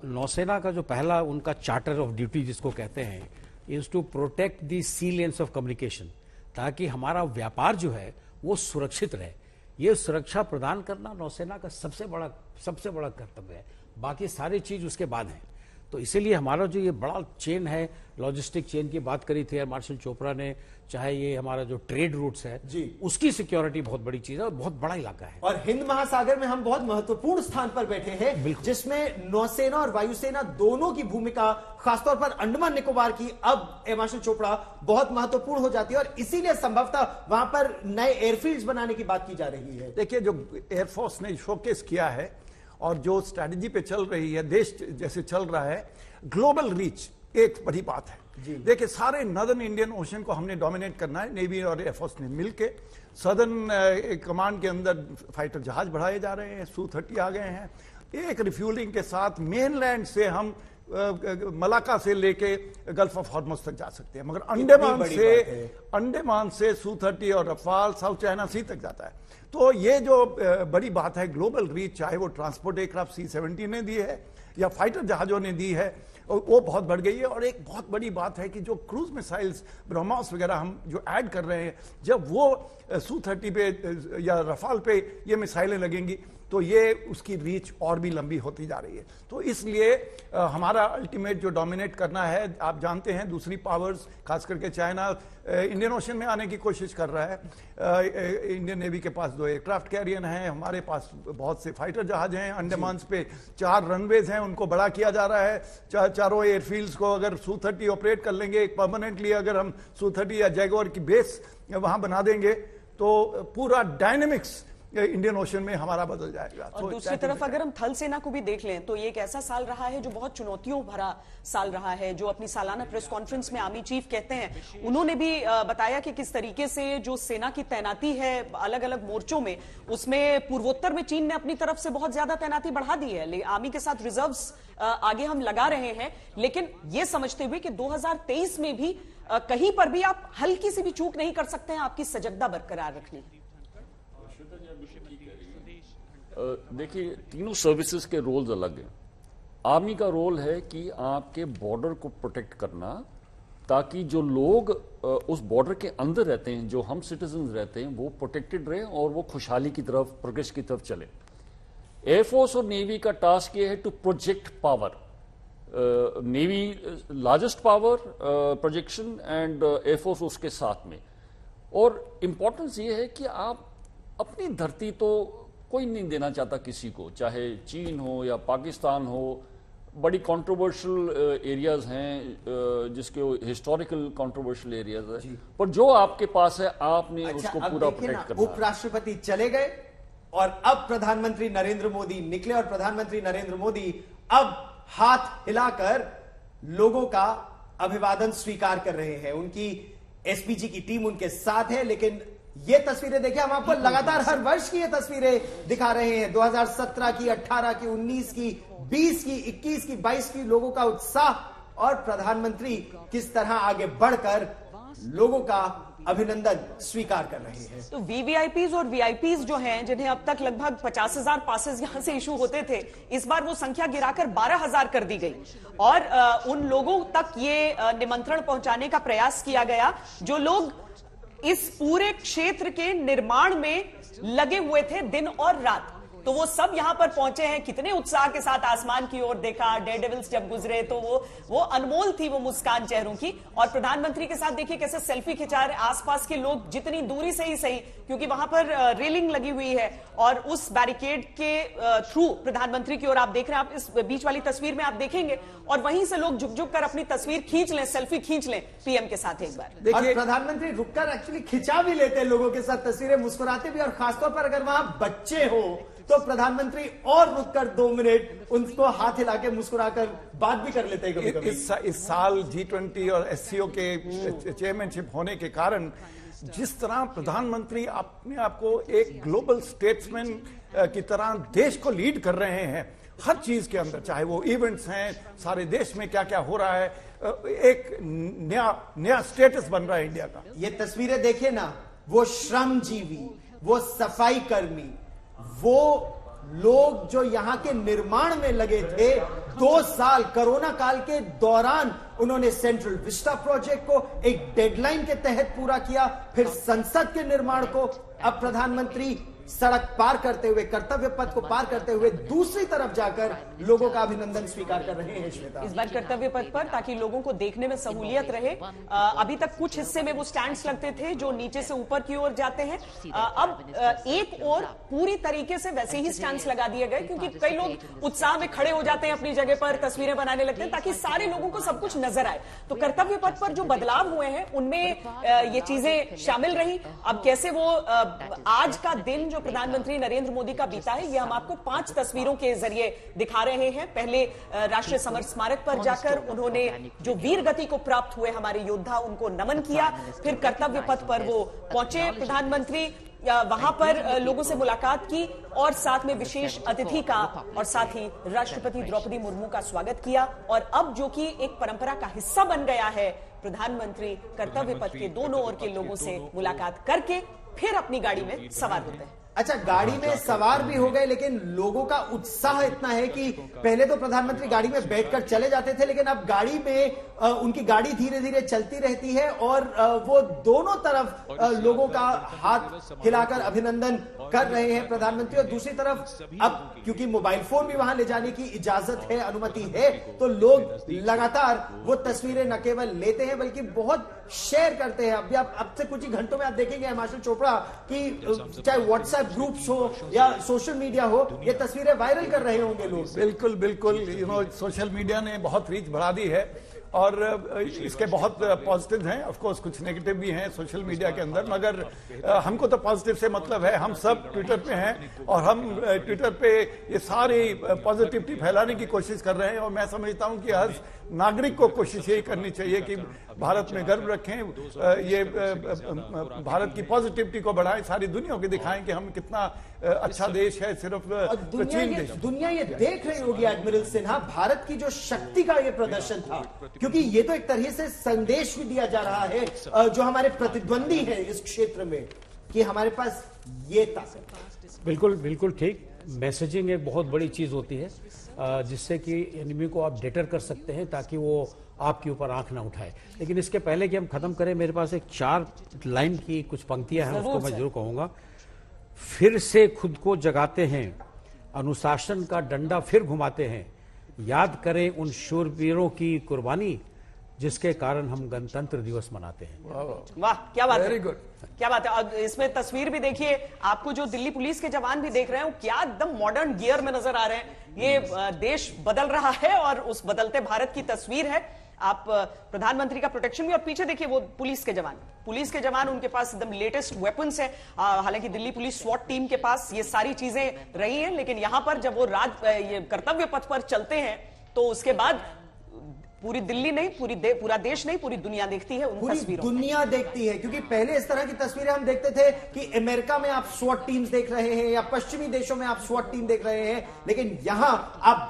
नौसेना का जो पहला उनका चार्टर ऑफ ड्यूटी जिसको कहते हैं, is to protect the sea lanes of communication, ताकि हमारा व्यापार जो है वो सुरक्षित रहे। ये सुरक्षा प्रदान करना नौसेना का सबसे बड़ा कर्तव्य है। बाकी सारी चीज उसके बाद है। तो इसीलिए हमारा जो ये बड़ा चेन है, लॉजिस्टिक चेन की बात करी थी एयर मार्शल चोपड़ा ने, चाहे ये हमारा जो ट्रेड रूट्स है जी, उसकी सिक्योरिटी बहुत बड़ी चीज है और बहुत बड़ा इलाका है। और हिंद महासागर में हम बहुत महत्वपूर्ण स्थान पर बैठे हैं, जिसमें नौसेना और वायुसेना दोनों की भूमिका, खासतौर पर अंडमान निकोबार की, अब एयर मार्शल चोपड़ा बहुत महत्वपूर्ण हो जाती है और इसीलिए संभवतः वहां पर नए एयरफील्ड्स बनाने की बात की जा रही है। देखिए, जो एयरफोर्स ने शोकेस किया है और जो स्ट्रैटेजी पे चल रही है, देश जैसे चल रहा है, ग्लोबल रीच एक बड़ी बात है। देखिए, सारे नदर्न इंडियन ओशन को हमने डोमिनेट करना है। नेवी और एयरफोर्स ने मिलके सदर्न कमांड के अंदर फाइटर जहाज बढ़ाए जा रहे हैं, Su-30 आ गए हैं। एक रिफ्यूलिंग के साथ मेनलैंड से हम मलाका से लेके गल्फ ऑफ हॉर्मुज़ तक जा सकते हैं, मगर अंडमान से Su-30 और रफाल साउथ चाइना सी तक जाता है। तो ये जो बड़ी बात है, ग्लोबल रीच, चाहे वो ट्रांसपोर्ट एयरक्राफ्ट C-17 ने दी है या फाइटर जहाजों ने दी है, वो बहुत बढ़ गई है। और एक बहुत बड़ी बात है कि जो क्रूज मिसाइल्स, ब्रह्मोस वगैरह हम जो ऐड कर रहे हैं, जब वो Su-30 पे या रफाल पे ये मिसाइलें लगेंगी तो ये उसकी रीच और भी लंबी होती जा रही है। तो इसलिए हमारा अल्टीमेट जो डोमिनेट करना है, आप जानते हैं दूसरी पावर्स, खास करके चाइना, इंडियन ओशन में आने की कोशिश कर रहा है। इंडियन नेवी के पास 2 एयरक्राफ्ट कैरियर हैं, हमारे पास बहुत से फाइटर जहाज हैं। अंडमान पे 4 रनवेज हैं, उनको बड़ा किया जा रहा है। चारों एयरफील्ड्स को अगर Su-30 ऑपरेट कर लेंगे, एक परमानेंटली अगर हम Su-30 या जैगुआर की बेस वहां बना देंगे तो पूरा डायनेमिक्स इंडियन ओशन में हमारा बदल जाएगा। और दूसरी तरफ अगर हम थल सेना को भी देख लें तो ये एक ऐसा साल रहा है जो बहुत चुनौतियों भरा साल रहा है। जो अपनी सालाना प्रेस कॉन्फ्रेंस में आर्मी चीफ कहते हैं, उन्होंने भी बताया कि किस तरीके से जो सेना की तैनाती है अलग अलग मोर्चों में, उसमें पूर्वोत्तर में चीन ने अपनी तरफ से बहुत ज्यादा तैनाती बढ़ा दी है। आर्मी के साथ रिजर्व्स आगे हम लगा रहे हैं, लेकिन ये समझते हुए कि 2023 में भी कहीं पर भी आप हल्की सी भी चूक नहीं कर सकते हैं आपकी सजगता बरकरार रखने। देखिए, तीनों सर्विसेज के रोल्स अलग हैं। आर्मी का रोल है कि आपके बॉर्डर को प्रोटेक्ट करना, ताकि जो लोग उस बॉर्डर के अंदर रहते हैं, जो हम सिटीजन रहते हैं, वो प्रोटेक्टेड रहे और वो खुशहाली की तरफ, प्रोग्रेस की तरफ चले। एयरफोर्स और नेवी का टास्क ये है to project power, navy largest power projection and air force उसके साथ में। और इम्पोर्टेंस ये है कि आप अपनी धरती तो कोई नहीं देना चाहता किसी को, चाहे चीन हो या पाकिस्तान हो। बड़ी कंट्रोवर्शियल एरियाज हैं, जिसके हिस्टोरिकल कंट्रोवर्शियल एरियाज है, पर जो आपके पास है आपने उसको पूरा प्रोटेक्ट करना। उपराष्ट्रपति चले गए और अब प्रधानमंत्री नरेंद्र मोदी निकले और प्रधानमंत्री नरेंद्र मोदी अब हाथ हिलाकर लोगों का अभिवादन स्वीकार कर रहे हैं। उनकी एसपीजी की टीम उनके साथ है, लेकिन ये तस्वीरें देखिए, हम आपको लगातार हर वर्ष की ये तस्वीरें दिखा रहे हैं, 2017 की, 18 की, 19 की, 20 की, 21 की, 22 की, लोगों का उत्साह और प्रधानमंत्री किस तरह आगे बढ़कर लोगों का अभिनंदन स्वीकार कर रहे हैं। तो वीवीआईपीज और वीआईपीज जो हैं, जिन्हें अब तक लगभग 50,000 पासेस यहां से इशू होते थे, इस बार वो संख्या गिराकर 12,000 कर दी गई और उन लोगों तक ये निमंत्रण पहुंचाने का प्रयास किया गया जो लोग इस पूरे क्षेत्र के निर्माण में लगे हुए थे दिन और रात। तो वो सब यहां पर पहुंचे हैं, कितने उत्साह के साथ आसमान की ओर देखा। डेयरडेविल्स जब गुजरे तो वो अनमोल थी वो मुस्कान चेहरों की। और प्रधानमंत्री के साथ देखिए कैसे सेल्फी खिंचा रहे आसपास के लोग, जितनी दूरी से ही सही, क्योंकि वहां पर रेलिंग लगी हुई है और उस बैरिकेड के थ्रू प्रधानमंत्री की ओर आप देख रहे हैं। आप इस बीच वाली तस्वीर में आप देखेंगे और वहीं से लोग झुक झुक कर अपनी तस्वीर खींच लें, सेल्फी खींच लें पीएम के साथ एक बार। देखिए, प्रधानमंत्री रुककर एक्चुअली खिंचा भी लेते हैं लोगों के साथ तस्वीरें, मुस्कुराते भी, और खासतौर पर अगर वहां बच्चे हो तो प्रधानमंत्री और रुककर 2 मिनट उनको हाथ हिला के मुस्कुराकर बात भी कर लेते हैं कभी कभी। इस साल G20 और SCO के चेयरमैनशिप होने के कारण जिस तरह प्रधानमंत्री अपने आप को एक ग्लोबल स्टेट्समैन की तरह देश को लीड कर रहे हैं हर चीज के अंदर, चाहे वो इवेंट्स हैं, सारे देश में क्या क्या हो रहा है, एक नया स्टेटस बन रहा है इंडिया का। ये तस्वीरें देखिए ना, वो श्रमजीवी, वो सफाई कर्मी, वो लोग जो यहां के निर्माण में लगे थे 2 साल कोरोना काल के दौरान, उन्होंने सेंट्रल विस्टा प्रोजेक्ट को एक डेडलाइन के तहत पूरा किया, फिर संसद के निर्माण को। अब प्रधानमंत्री सड़क पार करते हुए, कर्तव्य पथ को पार करते हुए दूसरी तरफ जाकर लोगों का अभिनंदन स्वीकार कर रहे हैं। श्वेता, इस बार कर्तव्य पथ पर, ताकि लोगों को देखने में सहूलियत रहे। अभी तक कुछ हिस्से में वो स्टैंड्स लगते थे जो नीचे से ऊपर की ओर जाते हैं। अब एक और पूरी तरीके से वैसे ही स्टैंड्स लगा दिए गए, क्योंकि कई लोग उत्साह में खड़े हो जाते हैं, अपनी जगह पर तस्वीरें बनाने लगते हैं ताकि सारे लोगों को सब कुछ नजर आए। तो कर्तव्य पथ पर जो बदलाव हुए हैं उनमें ये चीजें शामिल रही। अब कैसे वो आज का दिन जो प्रधानमंत्री नरेंद्र मोदी का बीता है, ये हम आपको 5 तस्वीरों के जरिए दिखा रहे हैं। पहले राष्ट्रीय समर स्मारक पर जाकर उन्होंने जो वीर गति को प्राप्त हुए हमारे योद्धा, उनको नमन किया। फिर कर्तव्य पथ पर वो पहुंचे प्रधानमंत्री, वहां पर लोगों से मुलाकात की और साथ में विशेष अतिथि का और साथ ही राष्ट्रपति द्रौपदी मुर्मू का स्वागत किया। और अब जो कि एक परंपरा का हिस्सा बन गया है, प्रधानमंत्री कर्तव्य पथ के दोनों ओर के लोगों से मुलाकात करके फिर अपनी गाड़ी में सवार होते हैं। अच्छा, गाड़ी में सवार भी हो गए, लेकिन लोगों का उत्साह इतना है कि पहले तो प्रधानमंत्री गाड़ी में बैठकर चले जाते थे, लेकिन अब गाड़ी में उनकी गाड़ी धीरे धीरे चलती रहती है और वो दोनों तरफ लोगों का हाथ हिलाकर अभिनंदन कर रहे हैं प्रधानमंत्री। और दूसरी तरफ अब क्योंकि मोबाइल फोन भी वहां ले जाने की इजाजत है, अनुमति है, तो लोग लगातार वो तस्वीरें न केवल लेते हैं बल्कि बहुत शेयर करते हैं। अभी आप अब से कुछ ही घंटों में आप देखेंगे हिमाचल चोपड़ा की चाहे व्हाट्सएप ग्रुप्स हो या सोशल मीडिया हो, ये तस्वीरें वायरल कर रहे होंगे लोग। बिल्कुल बिल्कुल, सोशल मीडिया ने बहुत रीच बढ़ा दी है और इसके बहुत पॉजिटिव हैं। ऑफ कोर्स कुछ नेगेटिव भी हैं सोशल मीडिया के अंदर, मगर हमको तो पॉजिटिव से मतलब है। हम सब ट्विटर पे हैं और हम ट्विटर पे ये सारी पॉजिटिविटी फैलाने की कोशिश कर रहे हैं। और मैं समझता हूं कि हर नागरिक को कोशिश यही करनी चाहिए कि भारत में गर्व रखें, ये भारत की पॉजिटिविटी को बढ़ाएं, सारी दुनिया को दिखाएं कि हम कितना अच्छा देश है, सिर्फ दुनिया ये देख रही होगी एडमिरल सिन्हा, भारत की जो शक्ति का ये प्रदर्शन था, क्योंकि ये तो एक तरह से संदेश भी दिया जा रहा है जो हमारे प्रतिद्वंदी हैं इस क्षेत्र में कि हमारे पास ये ताकत। बिल्कुल बिल्कुल ठीक। मैसेजिंग एक बहुत बड़ी चीज होती है जिससे कि एनिमी को आप डेटर कर सकते हैं ताकि वो आपके ऊपर आंख ना उठाए। लेकिन इसके पहले कि हम खत्म करें, मेरे पास एक 4 लाइन की कुछ पंक्तियां हैं, उसको मैं जरूर कहूंगा। फिर से खुद को जगाते हैं, अनुशासन का डंडा फिर घुमाते हैं, याद करें उन शूरवीरों की कुर्बानी जिसके कारण हम गणतंत्र दिवस मनाते हैं। वाह, क्या बात है, वेरी गुड, क्या बात है। और इसमें तस्वीर भी देखिए, आपको जो दिल्ली पुलिस के जवान भी देख रहे हो, क्या एकदम मॉडर्न गियर में नजर आ रहे हैं। ये देश बदल रहा है और उस बदलते भारत की तस्वीर है। आप प्रधानमंत्री का प्रोटेक्शन भी, और पीछे देखिए वो पुलिस के जवान, उनके पास एकदम लेटेस्ट वेपन्स है। हालांकि दिल्ली पुलिस स्वॉट टीम के पास ये सारी चीजें रही हैं, लेकिन यहां पर जब वो ये कर्तव्य पथ पर चलते हैं तो उसके बाद पूरी दिल्ली नहीं, पूरा देश नहीं, पूरी दुनिया देखती है उन तस्वीरों। दुनिया देखती है, क्योंकि पहले इस तरह की तस्वीरें हम देखते थे कि अमेरिका में आप स्वॉट टीम्स देख रहे हैं या पश्चिमी देशों में आप स्वॉट टीम देख रहे हैं, लेकिन यहां आप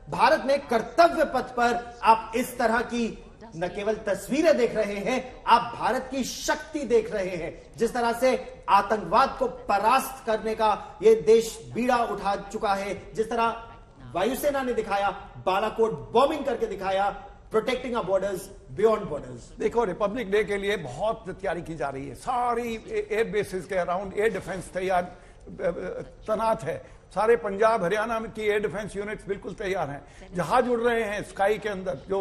भारत में कर्तव्य पथ पर आप इस तरह की न केवल तस्वीरें देख रहे हैं, आप भारत की शक्ति देख रहे हैं। जिस तरह से आतंकवाद को परास्त करने का ये देश बीड़ा उठा चुका है, जिस तरह वायुसेना ने दिखाया, बालाकोट बॉम्बिंग करके दिखाया, protecting our borders, beyond borders. देखो, रिपब्लिक डे के लिए बहुत तैयारी की जा रही है। सारी एयर बेसिस के अराउंड एयर डिफेंस तैयार तैनात है। सारे पंजाब हरियाणा की एयर डिफेंस यूनिट्स बिल्कुल तैयार हैं। जहाज उड़ रहे हैं स्काई के अंदर, जो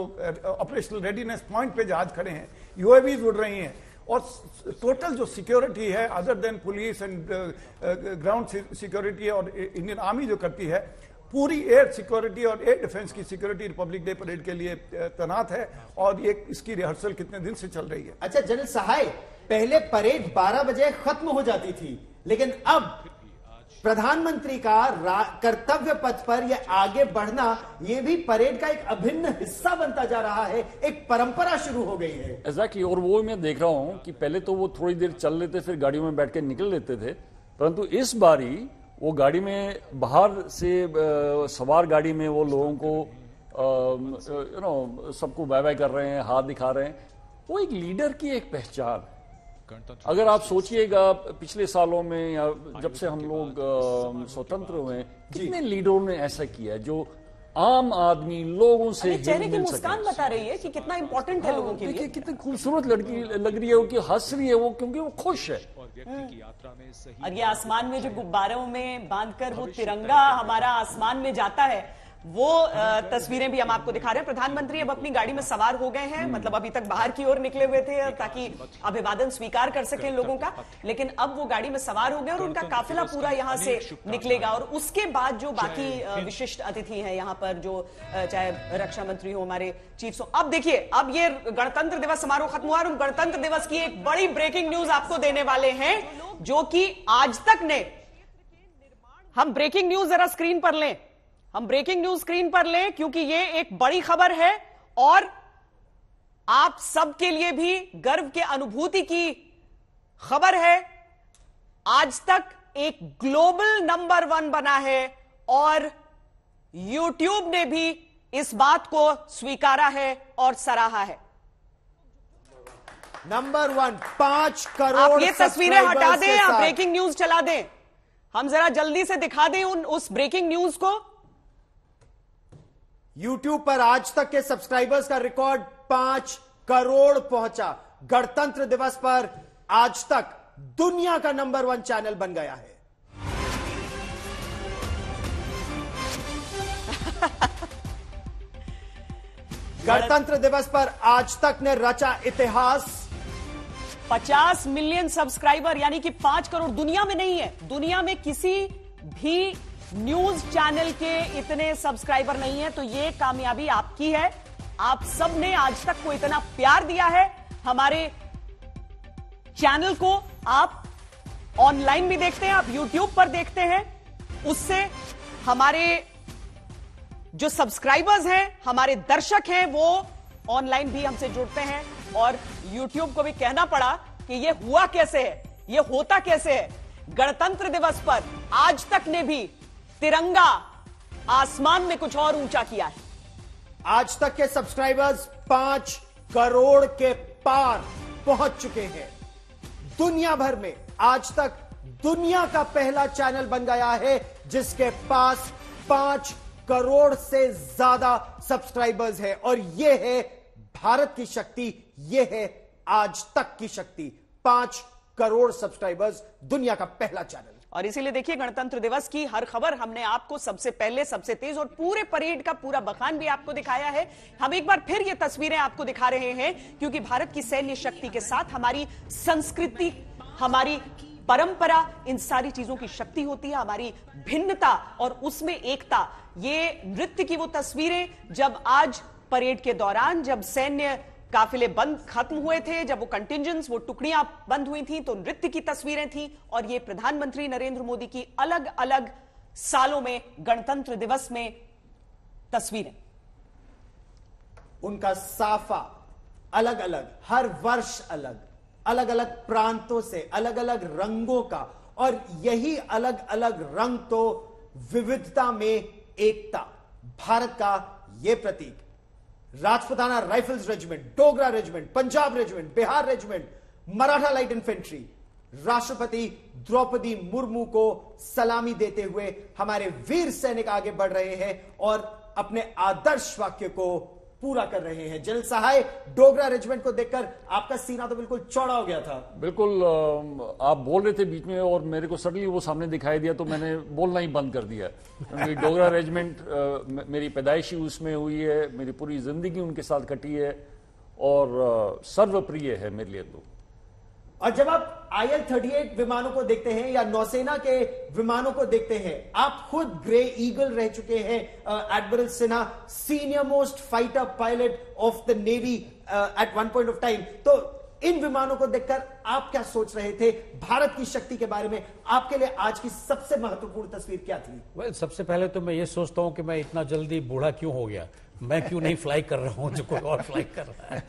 ऑपरेशनल रेडीनेस पॉइंट पे जहाज खड़े हैं, यूएवीज उड़ रही हैं। और टोटल जो सिक्योरिटी है, other than police and ground security और इंडियन आर्मी जो करती है, पूरी एयर सिक्योरिटी और एयर डिफेंस की सिक्योरिटी रिपब्लिक डे परेड के लिए तैनात है। और ये इसकी रिहर्सल कितने दिन से चल रही है। अच्छा जनरल सहाय, पहले परेड 12 बजे खत्म हो जाती थी, लेकिन अब प्रधानमंत्री का कर्तव्य पथ पर यह आगे बढ़ना, यह भी परेड का एक अभिन्न हिस्सा बनता जा रहा है, एक परंपरा शुरू हो गई है। एग्जैक्टली, और वो मैं देख रहा हूं कि पहले तो वो थोड़ी देर चल लेते, फिर गाड़ियों में बैठ के निकल लेते थे, परंतु इस बारी वो गाड़ी में बाहर से सवार गाड़ी में वो लोगों को सबको बाय बाय कर रहे हैं, हाथ दिखा रहे हैं। वो एक लीडर की एक पहचान है। अगर आप सोचिएगा पिछले सालों में या जब से हम लोग स्वतंत्र हुए, कितने लीडरों ने ऐसा किया जो आम आदमी लोगों से चेहरे की मुस्कान बता रही है कि कितना इंपॉर्टेंट है लोगों के लिए। देखिए कितनी खूबसूरत लड़की लग रही है वो, कि हंस रही है वो, क्योंकि वो खुश है। और ये आसमान में जो गुब्बारों में बांधकर वो तिरंगा हमारा आसमान में जाता है, वो तस्वीरें भी हम आपको दिखा रहे हैं। प्रधानमंत्री अब अपनी गाड़ी में सवार हो गए हैं, मतलब अभी तक बाहर की ओर निकले हुए थे ताकि अभिवादन स्वीकार कर सकें लोगों का, लेकिन अब वो गाड़ी में सवार हो गए और उनका काफिला पूरा यहां से निकलेगा। और उसके बाद जो बाकी विशिष्ट अतिथि हैं यहाँ पर, जो चाहे रक्षा मंत्री हो, हमारे चीफ हो। अब देखिए, अब ये गणतंत्र दिवस समारोह खत्म हुआ और गणतंत्र दिवस की एक बड़ी ब्रेकिंग न्यूज आपको देने वाले हैं, जो कि आज तक ने, हम ब्रेकिंग न्यूज जरा स्क्रीन पर लें, क्योंकि ये एक बड़ी खबर है और आप सबके लिए भी गर्व के अनुभूति की खबर है। आज तक एक ग्लोबल नंबर 1 बना है और YouTube ने भी इस बात को स्वीकारा है और सराहा है। नंबर 1, 5 करोड़। आप ये तस्वीरें हटा दें, आप ब्रेकिंग न्यूज चला दें, हम जरा जल्दी से दिखा दें उस ब्रेकिंग न्यूज को। YouTube पर आज तक के सब्सक्राइबर्स का रिकॉर्ड 5 करोड़ पहुंचा। गणतंत्र दिवस पर आज तक दुनिया का नंबर 1 चैनल बन गया है। गणतंत्र दिवस पर आज तक ने रचा इतिहास। 50 मिलियन सब्सक्राइबर, यानी कि 5 करोड़ दुनिया में नहीं है, दुनिया में किसी भी न्यूज चैनल के इतने सब्सक्राइबर नहीं है। तो ये कामयाबी आपकी है, आप सब ने आज तक को इतना प्यार दिया है हमारे चैनल को। आप ऑनलाइन भी देखते हैं, आप YouTube पर देखते हैं, उससे हमारे जो सब्सक्राइबर्स हैं, हमारे दर्शक हैं, वो ऑनलाइन भी हमसे जुड़ते हैं। और YouTube को भी कहना पड़ा कि ये हुआ कैसे है, ये होता कैसे है। गणतंत्र दिवस पर आज तक ने भी तिरंगा आसमान में कुछ और ऊंचा किया है। आज तक के सब्सक्राइबर्स 5 करोड़ के पार पहुंच चुके हैं। दुनिया भर में आज तक दुनिया का पहला चैनल बन गया है जिसके पास 5 करोड़ से ज्यादा सब्सक्राइबर्स है। और यह है भारत की शक्ति, यह है आज तक की शक्ति। 5 करोड़ सब्सक्राइबर्स, दुनिया का पहला चैनल। और इसीलिए देखिए गणतंत्र दिवस की हर खबर हमने आपको सबसे पहले, सबसे तेज और पूरे परेड का पूरा बखान भी आपको दिखाया है। हम एक बार फिर ये तस्वीरें आपको दिखा रहे हैं क्योंकि भारत की सैन्य शक्ति के साथ हमारी संस्कृति, हमारी परंपरा, इन सारी चीजों की शक्ति होती है, हमारी भिन्नता और उसमें एकता। ये नृत्य की वो तस्वीरें जब आज परेड के दौरान, जब सैन्य काफिले बंद खत्म हुए थे, जब वो कंटिंजेंट्स, वो टुकड़ियां बंद हुई थी, तो नृत्य की तस्वीरें थी। और ये प्रधानमंत्री नरेंद्र मोदी की अलग अलग सालों में गणतंत्र दिवस में तस्वीरें। उनका साफा अलग अलग, हर वर्ष अलग, अलग अलग प्रांतों से अलग अलग रंगों का, और यही अलग अलग रंग तो विविधता में एकता, भारत का यह प्रतीक। Rajputana rifles regiment, Dogra regiment, Punjab regiment, Bihar regiment, Maratha light infantry, राष्ट्रपति द्रौपदी मुर्मू को सलामी देते हुए हमारे वीर सैनिक आगे बढ़ रहे हैं और अपने आदर्श वाक्य को पूरा कर रहे हैं। जनरल सहाय, डोगरा रेजिमेंट को देखकर आपका सीना तो बिल्कुल चौड़ा हो गया था। बिल्कुल, आप बोल रहे थे बीच में और मेरे को सडनली वो सामने दिखाई दिया तो मैंने बोलना ही बंद कर दिया, क्योंकि डोगरा रेजिमेंट मेरी पैदाइशी उसमें हुई है, मेरी पूरी जिंदगी उनके साथ कटी है और सर्वप्रिय है मेरे लिए। तो और जब आप IL-38 विमानों को देखते हैं या नौसेना के विमानों को देखते हैं, आप खुद ग्रे ईगल रह चुके हैं, admiral Sinha, senior most fighter pilot of the navy at one point of time. तो इन विमानों को देखकर आप क्या सोच रहे थे भारत की शक्ति के बारे में? आपके लिए आज की सबसे महत्वपूर्ण तस्वीर क्या थी? सबसे पहले तो मैं ये सोचता हूं कि मैं इतना जल्दी बूढ़ा क्यों हो गया, मैं क्यों नहीं फ्लाई कर रहा हूं जो कोई और फ्लाई कर रहा है।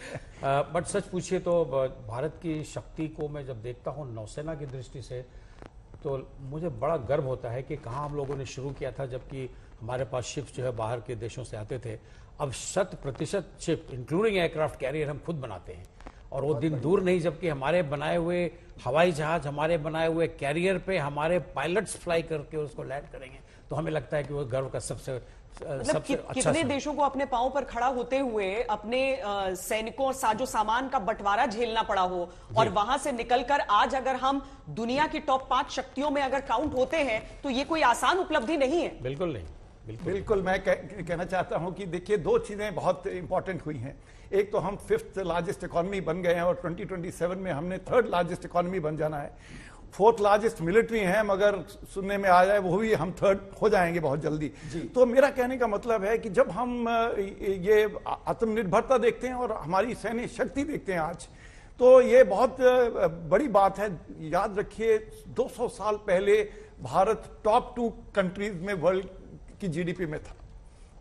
बट सच पूछिए तो भारत की शक्ति को मैं जब देखता हूं नौसेना की दृष्टि से, तो मुझे बड़ा गर्व होता है कि कहाँ हम लोगों ने शुरू किया था, जबकि हमारे पास शिप्स जो है बाहर के देशों से आते थे। अब 100% शिप इंक्लूडिंग एयरक्राफ्ट कैरियर हम खुद बनाते हैं, और वो दिन दूर नहीं जबकि हमारे बनाए हुए हवाई जहाज, हमारे बनाए हुए कैरियर पे हमारे पायलट्स फ्लाई करके उसको लैंड करेंगे। तो हमें लगता है कि वो गर्व का सबसे कितने देशों को अपने पांव पर खड़ा होते हुए अपने सैनिकों और साजो सामान का बंटवारा झेलना पड़ा हो, और वहां से निकलकर आज अगर हम दुनिया की टॉप 5 शक्तियों में अगर काउंट होते हैं तो ये कोई आसान उपलब्धि नहीं है। बिल्कुल नहीं, बिल्कुल। मैं कहना चाहता हूं कि देखिए, दो चीजें बहुत इंपॉर्टेंट हुई हैं। एक तो हम 5th लार्जेस्ट इकोनॉमी बन गए हैं और 2027 में हमने 3rd लार्जेस्ट इकोनॉमी बन जाना है। 4th लार्जेस्ट मिलिट्री है, मगर सुनने में आ जाए वो भी हम 3rd हो जाएंगे बहुत जल्दी। तो मेरा कहने का मतलब है कि जब हम ये आत्मनिर्भरता देखते हैं और हमारी सैन्य शक्ति देखते हैं आज, तो ये बहुत बड़ी बात है। याद रखिए, 200 साल पहले भारत टॉप 2 कंट्रीज में वर्ल्ड की जीडीपी में था,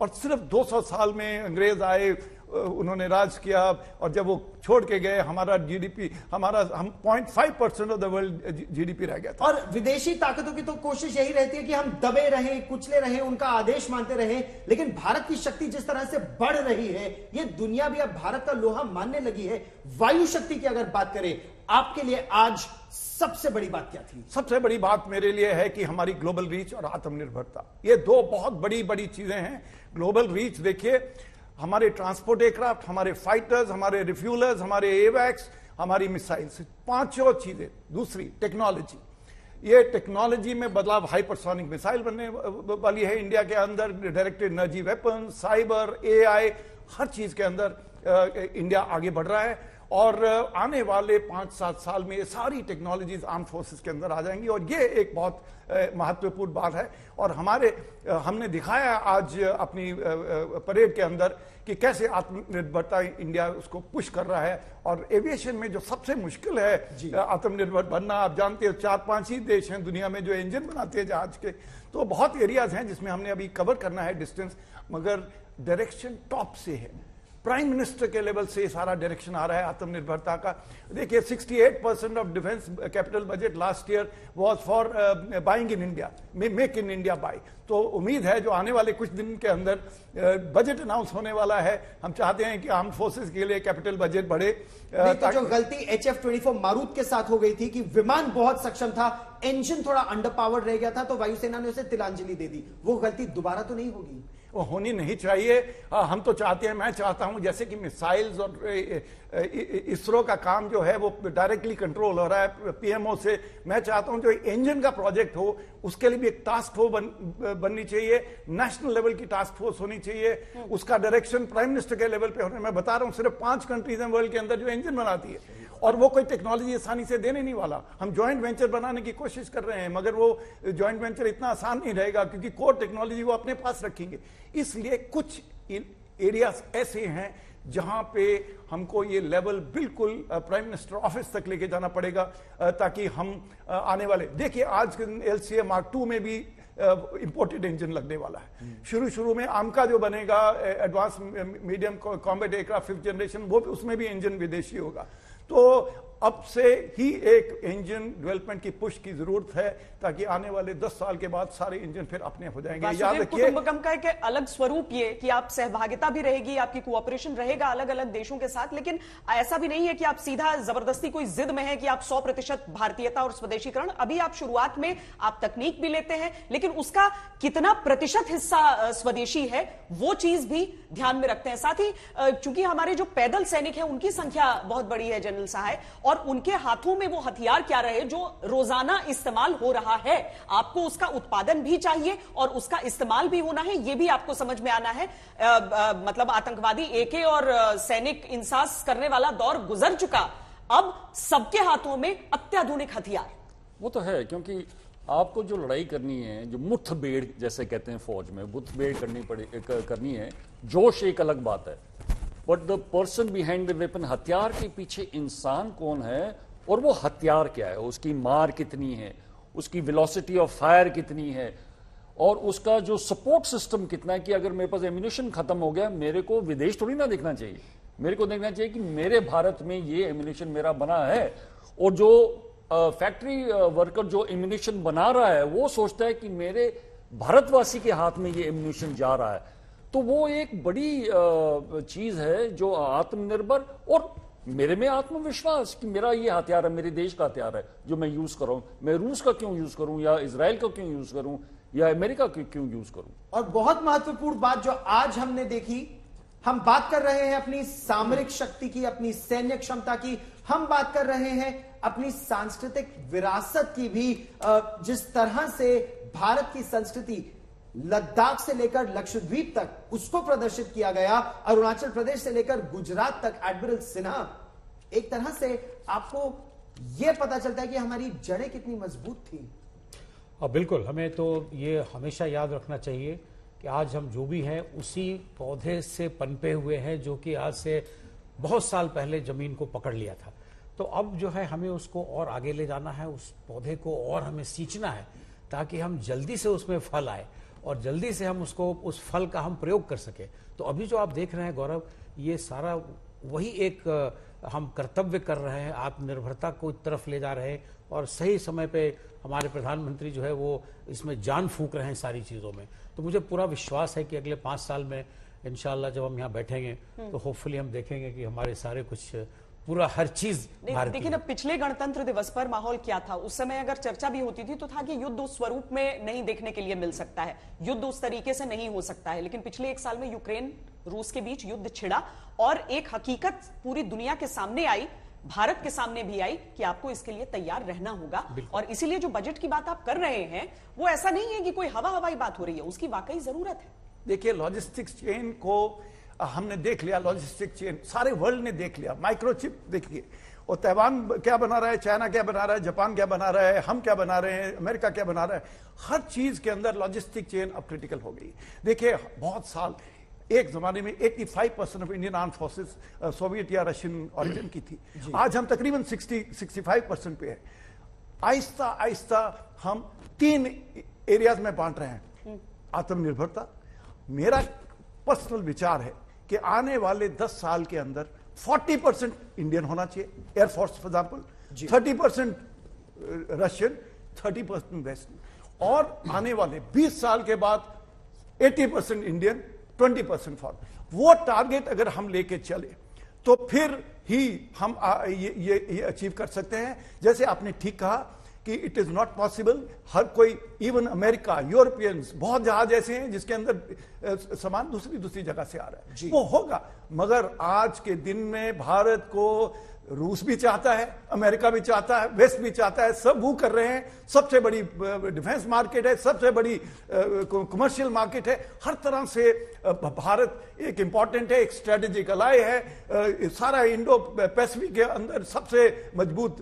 और सिर्फ 200 साल में अंग्रेज आए, उन्होंने राज किया, और जब वो छोड़ के गए हम 0.5% ऑफ द वर्ल्ड जीडीपी रह गया था। और विदेशी ताकतों की तो कोशिश यही रहती है कि हम दबे रहें, कुचले रहें, उनका आदेश मानते रहें, लेकिन भारत की शक्ति जिस तरह से बढ़ रही है, ये दुनिया भी अब भारत का लोहा मानने लगी है। वायु शक्ति की अगर बात करें, आपके लिए आज सबसे बड़ी बात क्या थी? सबसे बड़ी बात मेरे लिए है कि हमारी ग्लोबल रीच और आत्मनिर्भरता, ये दो बहुत बड़ी बड़ी चीजें हैं। ग्लोबल रीच देखिए, हमारे ट्रांसपोर्ट एयरक्राफ्ट, हमारे फाइटर्स, हमारे रिफ्यूलर्स, हमारे एवैक्स, हमारी मिसाइल्स, 5 चीजें। दूसरी टेक्नोलॉजी, ये टेक्नोलॉजी में बदलाव, हाइपरसोनिक मिसाइल बनने वाली है इंडिया के अंदर, directed energy weapon, cyber, AI, हर चीज के अंदर इंडिया आगे बढ़ रहा है। और आने वाले 5-7 साल में ये सारी टेक्नोलॉजीज आर्म फोर्सेस के अंदर आ जाएंगी, और ये एक बहुत महत्वपूर्ण बात है। और हमने दिखाया आज अपनी परेड के अंदर कि कैसे आत्मनिर्भरता इंडिया उसको पुश कर रहा है। और एविएशन में जो सबसे मुश्किल है आत्मनिर्भर बनना, आप जानते हो 4-5 ही देश हैं दुनिया में जो इंजन बनाते हैं जहाज के, तो बहुत एरियाज हैं जिसमें हमने अभी कवर करना है डिस्टेंस, मगर डायरेक्शन टॉप से है, प्राइम मिनिस्टर के लेवल से सारा डायरेक्शन आ रहा है आत्मनिर्भरता का। देखिए, 68% of defence capital budget last year was for buying in India, make in India by. तो उम्मीद है जो आने वाले कुछ दिन के अंदर बजट अनाउंस होने वाला है, हम चाहते हैं कि आर्म फोर्सेस के लिए कैपिटल बजट बढ़े। तो जो गलती HF-24 मारूत के साथ हो गई थी कि विमान बहुत सक्षम था, इंजन थोड़ा अंडर पावर्ड रह गया था, तो वायुसेना ने उसे तिलांजलि दे दी, वो गलती दोबारा तो नहीं होगी। होनी नहीं चाहिए। हम तो चाहते हैं, मैं चाहता हूं जैसे कि मिसाइल्स और इसरो का काम जो है वो डायरेक्टली कंट्रोल हो रहा है पीएमओ से, मैं चाहता हूं जो इंजन का प्रोजेक्ट हो उसके लिए भी एक टास्क फोर्स बननी चाहिए, नेशनल लेवल की टास्क फोर्स होनी चाहिए, उसका डायरेक्शन प्राइम मिनिस्टर के लेवल पे होना। मैं बता रहा हूं सिर्फ 5 कंट्रीज हैं वर्ल्ड के अंदर जो इंजन बनाती है, और वो कोई टेक्नोलॉजी आसानी से देने नहीं वाला। हम ज्वाइंट वेंचर बनाने की कोशिश कर रहे हैं, मगर वो ज्वाइंट वेंचर इतना आसान नहीं रहेगा क्योंकि कोर टेक्नोलॉजी वो अपने पास रखेंगे। इसलिए कुछ एरियाज ऐसे हैं जहां पे हमको ये लेवल बिल्कुल प्राइम मिनिस्टर ऑफिस तक लेके जाना पड़ेगा, ताकि हम आने वाले, देखिए आज LCA Mark II में भी इंपोर्टेड इंजन लगने वाला है। शुरू में आमका जो बनेगा advance medium combat aircraft 5th generation, वो उसमें भी इंजन विदेशी होगा। तो अब से ही एक इंजन डेवलपमेंट की पुश की जरूरत है ताकि आने वाले 10 साल के बाद सारे इंजन फिर अपने हो जाएंगे। याद रखिए कुटुंबकम का एक अलग स्वरूप ये कि आप सहभागिता भी रहेगी, आपकी कोऑपरेशन रहेगा अलग अलग देशों के साथ, लेकिन ऐसा भी नहीं है कि आप सीधा जबरदस्ती कोई जिद में है कि आप 100% भारतीयता और स्वदेशीकरण। अभी आप शुरुआत में आप तकनीक भी लेते हैं, लेकिन उसका कितना प्रतिशत हिस्सा स्वदेशी है वो चीज भी ध्यान में रखते हैं। साथ ही चूंकि हमारे जो पैदल सैनिक है उनकी संख्या बहुत बड़ी है जनरल सहाय, और उनके हाथों में वो हथियार क्या रहे जो रोजाना इस्तेमाल हो रहा है, आपको उसका उत्पादन भी चाहिए और उसका इस्तेमाल भी होना है, ये भी आपको समझ में आना है। मतलब आतंकवादी एके और सैनिक इंसास करने वाला दौर गुजर चुका, अब सबके हाथों में अत्याधुनिक हथियार। वो तो है, क्योंकि आपको जो लड़ाई करनी है, जो मुठभेड़ जैसे कहते हैं फौज में, मुठभेड़ करनी है, जोश एक अलग बात है, but the person behind the weapon, हथियार के पीछे इंसान कौन है और वो हथियार क्या है, उसकी मार कितनी है, उसकी वेलोसिटी ऑफ फायर कितनी है, और उसका जो सपोर्ट सिस्टम कितना है कि अगर मेरे पास एम्यूनिशन खत्म हो गया, मेरे को विदेश थोड़ी ना देखना चाहिए, मेरे को देखना चाहिए कि मेरे भारत में ये एम्यूनिशन मेरा बना है। और जो फैक्ट्री वर्कर जो एम्यूनिशन बना रहा है वो सोचता है कि मेरे भारतवासी के हाथ में ये एम्यूनिशन जा रहा है। तो वो एक बड़ी चीज है जो आत्मनिर्भर, और मेरे में आत्मविश्वास कि मेरा ये हथियार है, मेरे देश का हथियार है जो मैं यूज कर रहा हूं, मैं रूस का क्यों यूज करूं, या इजराइल का क्यों यूज करूं, या अमेरिका का क्यों यूज करूं। और बहुत महत्वपूर्ण बात जो आज हमने देखी, हम बात कर रहे हैं अपनी सामरिक शक्ति की, अपनी सैन्य क्षमता की, हम बात कर रहे हैं अपनी सांस्कृतिक विरासत की भी। जिस तरह से भारत की संस्कृति लद्दाख से लेकर लक्षद्वीप तक उसको प्रदर्शित किया गया, अरुणाचल प्रदेश से लेकर गुजरात तक, एडमिरल सिन्हा, एक तरह से आपको यह पता चलता है कि हमारी जड़ें कितनी मजबूत थी। बिल्कुल, हमें तो ये हमेशा याद रखना चाहिए कि आज हम जो भी हैं उसी पौधे से पनपे हुए हैं जो कि आज से बहुत साल पहले जमीन को पकड़ लिया था। तो अब जो है हमें उसको और आगे ले जाना है, उस पौधे को और हमें सींचना है ताकि हम जल्दी से उसमें फल आए और जल्दी से हम उसको, उस फल का हम प्रयोग कर सके। तो अभी जो आप देख रहे हैं गौरव, ये सारा वही एक हम कर्तव्य कर रहे हैं, आत्मनिर्भरता को तरफ ले जा रहे हैं, और सही समय पे हमारे प्रधानमंत्री जो है वो इसमें जान फूंक रहे हैं सारी चीज़ों में। तो मुझे पूरा विश्वास है कि अगले 5 साल में इंशाल्लाह जब हम यहाँ बैठेंगे तो होपफुली हम देखेंगे कि हमारे सारे कुछ पूरा हर चीज। देखिए ना, पिछले गणतंत्र दिवस पर माहौल क्या था, उस समय अगर चर्चा भी होती थी तो था कि युद्ध उस स्वरूप में नहीं देखने के लिए मिल सकता है, युद्ध उस तरीके से नहीं हो सकता है। लेकिन पिछले 1 साल में यूक्रेन रूस के बीच युद्ध छिड़ा और एक हकीकत पूरी दुनिया के सामने आई, भारत के सामने भी आई कि आपको इसके लिए तैयार रहना होगा। और इसीलिए जो बजट की बात आप कर रहे हैं वो ऐसा नहीं है कि कोई हवाई बात हो रही है, उसकी वाकई जरूरत है। देखिए, लॉजिस्टिक्स चेन को हमने देख लिया, लॉजिस्टिक चेन सारे वर्ल्ड ने देख लिया। माइक्रोचिप देखिए, और ताइवान क्या बना रहा है, चाइना क्या बना रहा है, जापान क्या बना रहा है, हम क्या बना रहे हैं, अमेरिका क्या बना रहा है, हर चीज के अंदर लॉजिस्टिक चेन अब क्रिटिकल हो गई। देखिए, बहुत साल एक जमाने में 85% of Indian arm forces Soviet या रशियन ओरिजिन की थी, आज हम तकरीबन 60-65% पे है। आहिस्ता आहिस्ता हम 3 एरियाज में बांट रहे हैं। आत्मनिर्भरता, मेरा पर्सनल विचार है कि आने वाले 10 साल के अंदर 40% इंडियन होना चाहिए, air force for example, 30% Russian, 30% western, और आने वाले 20 साल के बाद 80% इंडियन, 20% फॉरेन। वो टारगेट अगर हम लेके चले तो फिर ही हम ये अचीव कर सकते हैं। जैसे आपने ठीक कहा कि इट इज नॉट पॉसिबल। हर कोई, इवन अमेरिका, यूरोपियंस, बहुत जहाज ऐसे हैं जिसके अंदर सामान दूसरी जगह से आ रहा है, वो होगा। मगर आज के दिन में भारत को रूस भी चाहता है, अमेरिका भी चाहता है, वेस्ट भी चाहता है, सब वो कर रहे हैं। सबसे बड़ी डिफेंस मार्केट है, सबसे बड़ी कमर्शियल मार्केट है। हर तरह से भारत एक इंपॉर्टेंट है, एक स्ट्रेटेजिक अलाय है। सारा इंडो पैसिफिक के अंदर सबसे मजबूत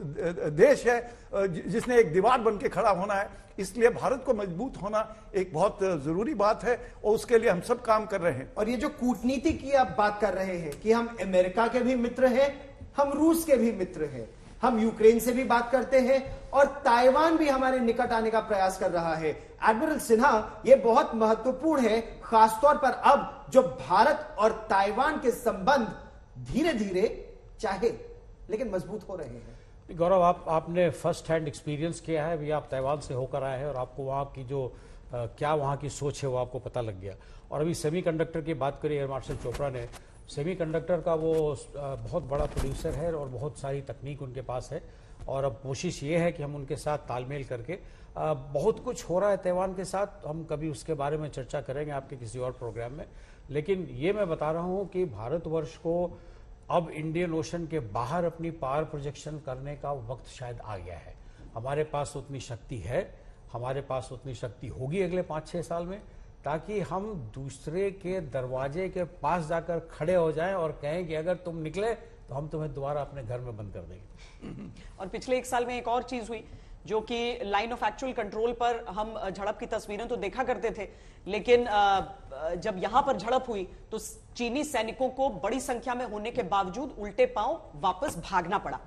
देश है, जिसने एक दीवार बन के खड़ा होना है। इसलिए भारत को मजबूत होना एक बहुत जरूरी बात है और उसके लिए हम सब काम कर रहे हैं। और ये जो कूटनीति की आप बात कर रहे हैं कि हम अमेरिका के भी मित्र हैं, हम रूस के भी मित्र हैं, हम यूक्रेन से भी बात करते हैं और ताइवान भी हमारे निकट आने का प्रयास कर रहा है। एडमिरल सिन्हा, यह बहुत महत्वपूर्ण है, खासतौर पर अब जो भारत और ताइवान के संबंध धीरे धीरे चाहे लेकिन मजबूत हो रहे हैं। गौरव, आपने फर्स्ट हैंड एक्सपीरियंस किया है, अभी आप ताइवान से होकर आए हैं और आपको वहाँ की जो क्या वहाँ की सोच है वो आपको पता लग गया। और अभी सेमीकंडक्टर की बात करी एयर मार्शल चोपड़ा ने, सेमीकंडक्टर का वो बहुत बड़ा प्रोड्यूसर है और बहुत सारी तकनीक उनके पास है। और अब कोशिश ये है कि हम उनके साथ तालमेल करके, बहुत कुछ हो रहा है ताइवान के साथ, हम कभी उसके बारे में चर्चा करेंगे आपके किसी और प्रोग्राम में। लेकिन ये मैं बता रहा हूँ कि भारतवर्ष को अब इंडियन ओशन के बाहर अपनी पावर प्रोजेक्शन करने का वक्त शायद आ गया है। हमारे पास उतनी शक्ति है, हमारे पास उतनी शक्ति होगी अगले 5-6 साल में, ताकि हम दूसरे के दरवाजे के पास जाकर खड़े हो जाएं और कहें कि अगर तुम निकले तो हम तुम्हें दोबारा अपने घर में बंद कर देंगे। और पिछले 1 साल में एक और चीज हुई जो कि लाइन ऑफ एक्चुअल कंट्रोल पर हम झड़प की तस्वीरें तो देखा करते थे, लेकिन जब यहां पर झड़प हुई तो चीनी सैनिकों को बड़ी संख्या में होने के बावजूद उल्टे पांव वापस भागना पड़ा।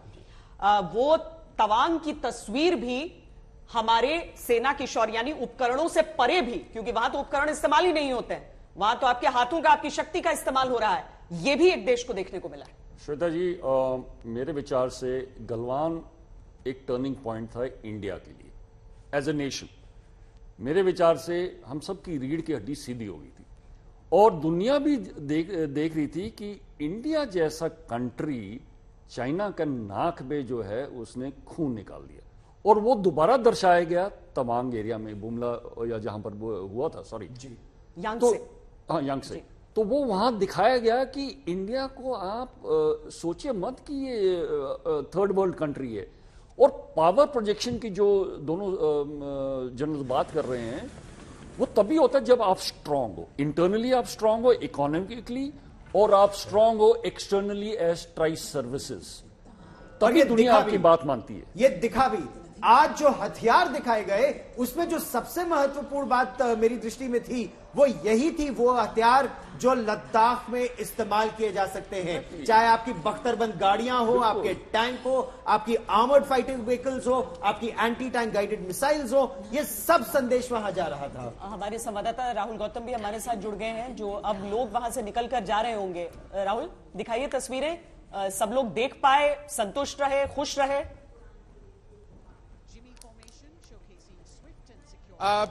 वो तवांग की तस्वीर भी हमारे सेना की शौर्य यानी उपकरणों से परे भी, क्योंकि वहां तो उपकरण इस्तेमाल ही नहीं होते हैं, वहां तो आपके हाथों का, आपकी शक्ति का इस्तेमाल हो रहा है, यह भी एक देश को देखने को मिला है। श्वेता जी, मेरे विचार से गलवान एक टर्निंग पॉइंट था इंडिया के लिए एज ए नेशन। मेरे विचार से हम सब की रीढ़ की हड्डी सीधी हो गई थी और दुनिया भी देख रही थी कि इंडिया जैसा कंट्री चाइना का नाक में जो है उसने खून निकाल दिया और वो दोबारा दर्शाया गया तवांग एरिया में, बुमला या जहां पर हुआ था, सॉरी जी, यांग से। तो वो वहां दिखाया गया कि इंडिया को आप सोचिए मत कि ये थर्ड वर्ल्ड कंट्री है। और पावर प्रोजेक्शन की जो दोनों जनरल बात कर रहे हैं वो तभी होता है जब आप स्ट्रांग हो, इंटरनली आप स्ट्रांग हो इकोनॉमिकली, और आप स्ट्रांग हो एक्सटर्नली एज ट्राइस सर्विसेज, तभी दुनिया आपकी बात मानती है। ये दिखा भी, आज जो हथियार दिखाए गए उसमें जो सबसे महत्वपूर्ण बात मेरी दृष्टि में थी वो यही थी, वो हथियार जो लद्दाख में इस्तेमाल किए जा सकते हैं, चाहे आपकी बख्तरबंद गाड़ियां हो, आपके टैंक हो, आपकी आर्मर्ड फाइटिंग व्हीकल्स हो, आपकी एंटी टैंक गाइडेड मिसाइल्स हो, ये सब संदेश वहां जा रहा था। हमारे संवाददाता राहुल गौतम भी हमारे साथ जुड़ गए हैं, जो अब लोग वहां से निकल कर जा रहे होंगे। राहुल, दिखाइए तस्वीरें, सब लोग देख पाए, संतुष्ट रहे, खुश रहे।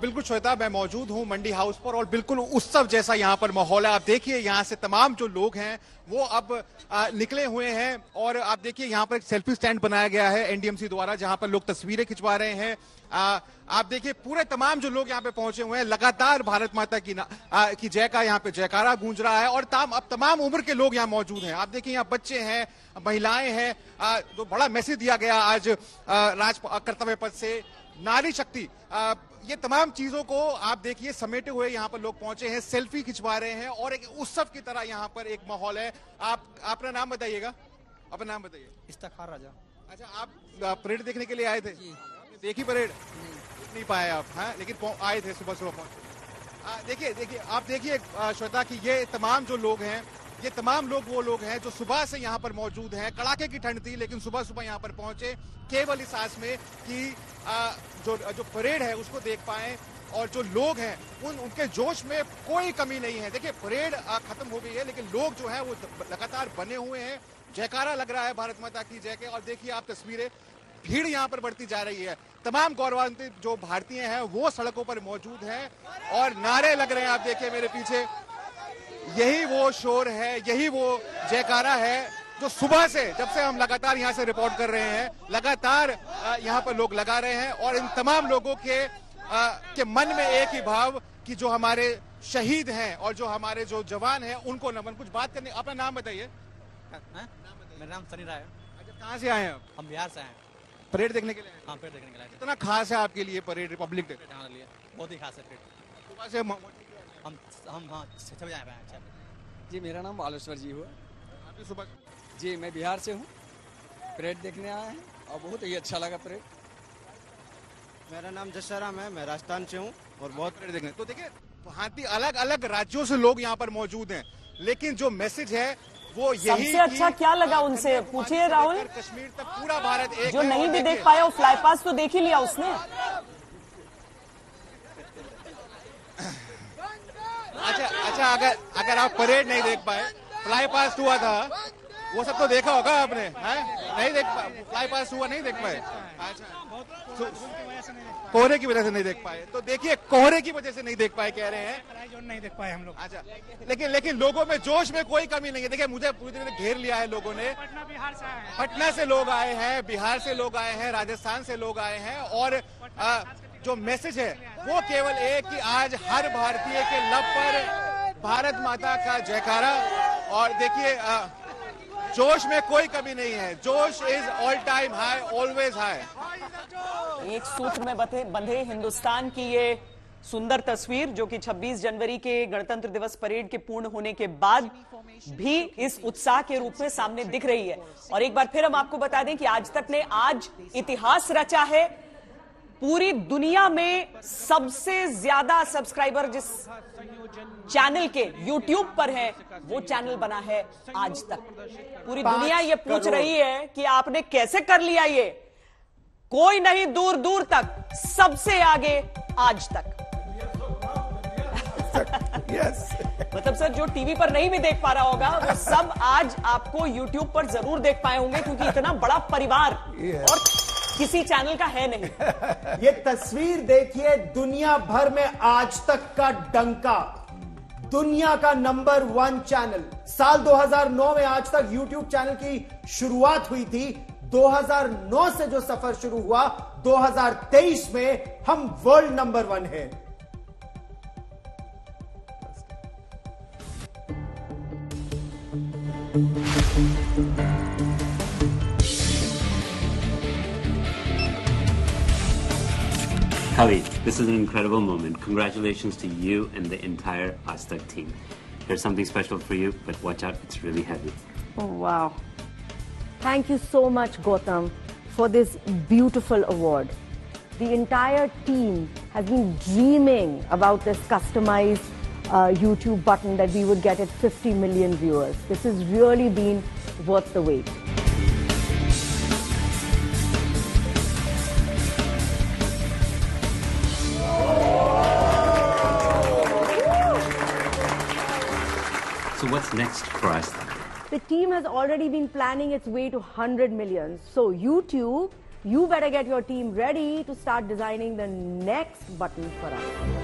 बिल्कुल श्वेता, मैं मौजूद हूं मंडी हाउस पर और बिल्कुल उत्सव जैसा यहां पर माहौल है। आप देखिए यहां से तमाम जो लोग हैं वो अब निकले हुए हैं और आप देखिए यहां पर एक सेल्फी स्टैंड बनाया गया है एनडीएमसी द्वारा, जहां पर लोग तस्वीरें खिंचवा रहे हैं। आप देखिए पूरे तमाम जो लोग यहाँ पे पहुंचे हुए हैं, लगातार भारत माता की जय का यहाँ पे जयकारा गूंज रहा है और अब तमाम उम्र के लोग यहाँ मौजूद हैं। आप देखिए यहाँ बच्चे हैं, महिलाएं हैं, जो बड़ा मैसेज दिया गया आज राज कर्तव्य पद से, नारी शक्ति, ये तमाम चीजों को आप देखिए समेटे हुए यहाँ पर लोग पहुंचे हैं, सेल्फी खिंचवा रहे हैं और एक उत्सव की तरह यहाँ पर एक माहौल है। आप अपना नाम बताइएगा, अपना नाम बताइए। इफ्तिखार राजा। अच्छा, आप परेड देखने के लिए आए थे? देखी परेड? नहीं पाए आप? हाँ, लेकिन आए थे, सुबह सुबह पहुंचे। देखिए आप देखिए श्वेता की ये तमाम जो लोग हैं, ये तमाम लोग वो लोग हैं जो सुबह से यहाँ पर मौजूद हैं। कड़ाके की ठंड थी लेकिन सुबह सुबह यहाँ पर पहुंचे केवल इस आस में कि जो परेड है उसको देख पाएं और जो लोग हैं उनके जोश में कोई कमी नहीं है। देखिए परेड खत्म हो गई है लेकिन लोग जो हैं वो लगातार बने हुए हैं, जयकारा लग रहा है भारत माता की जय के। और देखिए आप तस्वीरें, भीड़ यहाँ पर बढ़ती जा रही है, तमाम गौरवान्वित जो भारतीय हैं वो सड़कों पर मौजूद हैं और नारे लग रहे हैं। आप देखिए मेरे पीछे, यही वो शोर है, यही वो जयकारा है जो सुबह से, जब से हम लगातार यहाँ से रिपोर्ट कर रहे हैं, लगातार यहाँ पर लोग लगा रहे हैं और इन तमाम लोगों के मन में एक ही भाव कि जो हमारे शहीद हैं और जो हमारे जो जवान हैं उनको नमन। कुछ बात करने, अपना नाम बताइए। मेरा नाम सनी राय है। अच्छा, कहाँ से आए हैं आप? हम बिहार से हैं। परेड देखने के लिए? हाँ, परेड देखने के लिए। कितना खास है आपके लिए परेड, रिपब्लिक डे? बहुत ही खास है परेड। सुबह से हम हाँ 6 बजे आए हैं। जी, मेरा नाम बालेश्वर जी हुआ। आप भी सुबह? जी, मैं बिहार से हूँ। परेड देखने आए हैं और बहुत ही अच्छा लगा परेड। मेरा नाम जसराम है, मैं राजस्थान से हूँ और बहुत परेड देखने। तो देखिए, भांति अलग अलग राज्यों से लोग यहाँ पर मौजूद हैं, लेकिन जो मैसेज है वो यही। सबसे अच्छा क्या लगा उनसे पूछिए राहुल। कश्मीर तक पूरा भारत एक जो नहीं भी देख पाया वो फ्लाई पास तो देख ही लिया उसने। अच्छा, अगर आप परेड नहीं देख पाए, फ्लाई पास हुआ था, वो सब तो देखा होगा आपने, हैं? नहीं देख पाए, फ्लाई पास हुआ, नहीं देख पाए। अच्छा, कोहरे की वजह से नहीं देख पाए। तो देखिए, कोहरे की वजह से नहीं देख पाए कह रहे हैं, नहीं देख पाए हम लोग। अच्छा, लेकिन लोगों में जोश में कोई कमी नहीं है। देखिए, मुझे पूरी तरह घेर लिया है लोगों ने। पटना से लोग आए हैं, बिहार से लोग आए हैं, राजस्थान से लोग आए हैं और जो मैसेज है वो केवल एक कि आज हर भारतीय के लब पर भारत माता का जयकारा। और देखिए, जोश में कोई कमी नहीं है। जोश is all time high, always high. एक सूत्र में बंधे हिंदुस्तान की ये सुंदर तस्वीर जो कि 26 जनवरी के गणतंत्र दिवस परेड के पूर्ण होने के बाद भी इस उत्साह के रूप में सामने दिख रही है। और एक बार फिर हम आपको बता दें कि आज तक ने आज इतिहास रचा है। पूरी दुनिया में सबसे ज्यादा सब्सक्राइबर जिस चैनल के YouTube पर है वो चैनल बना है आज तक। पूरी दुनिया ये पूछ रही है कि आपने कैसे कर लिया ये। कोई नहीं, दूर दूर तक सबसे आगे आज तक। मतलब सर, जो टीवी पर नहीं भी देख पा रहा होगा वो सब आज आपको YouTube पर जरूर देख पाए होंगे, क्योंकि इतना बड़ा परिवार और किसी चैनल का है नहीं। ये तस्वीर देखिए, दुनिया भर में आज तक का डंका, दुनिया का नंबर 1 चैनल। साल 2009 में आज तक YouTube चैनल की शुरुआत हुई थी। 2009 से जो सफर शुरू हुआ, 2023 में हम वर्ल्ड नंबर 1 हैं। Kavi, this is an incredible moment. Congratulations to you and the entire Aastak team. Here's something special for you, but watch out, it's really heavy. Oh, wow. Thank you so much, Gautam, for this beautiful award. The entire team has been dreaming about this customized YouTube button that we would get at 50 million viewers. This has really been worth the wait. So what's next for us? The team has already been planning its way to 100 million. So YouTube, you better get your team ready to start designing the next button for us.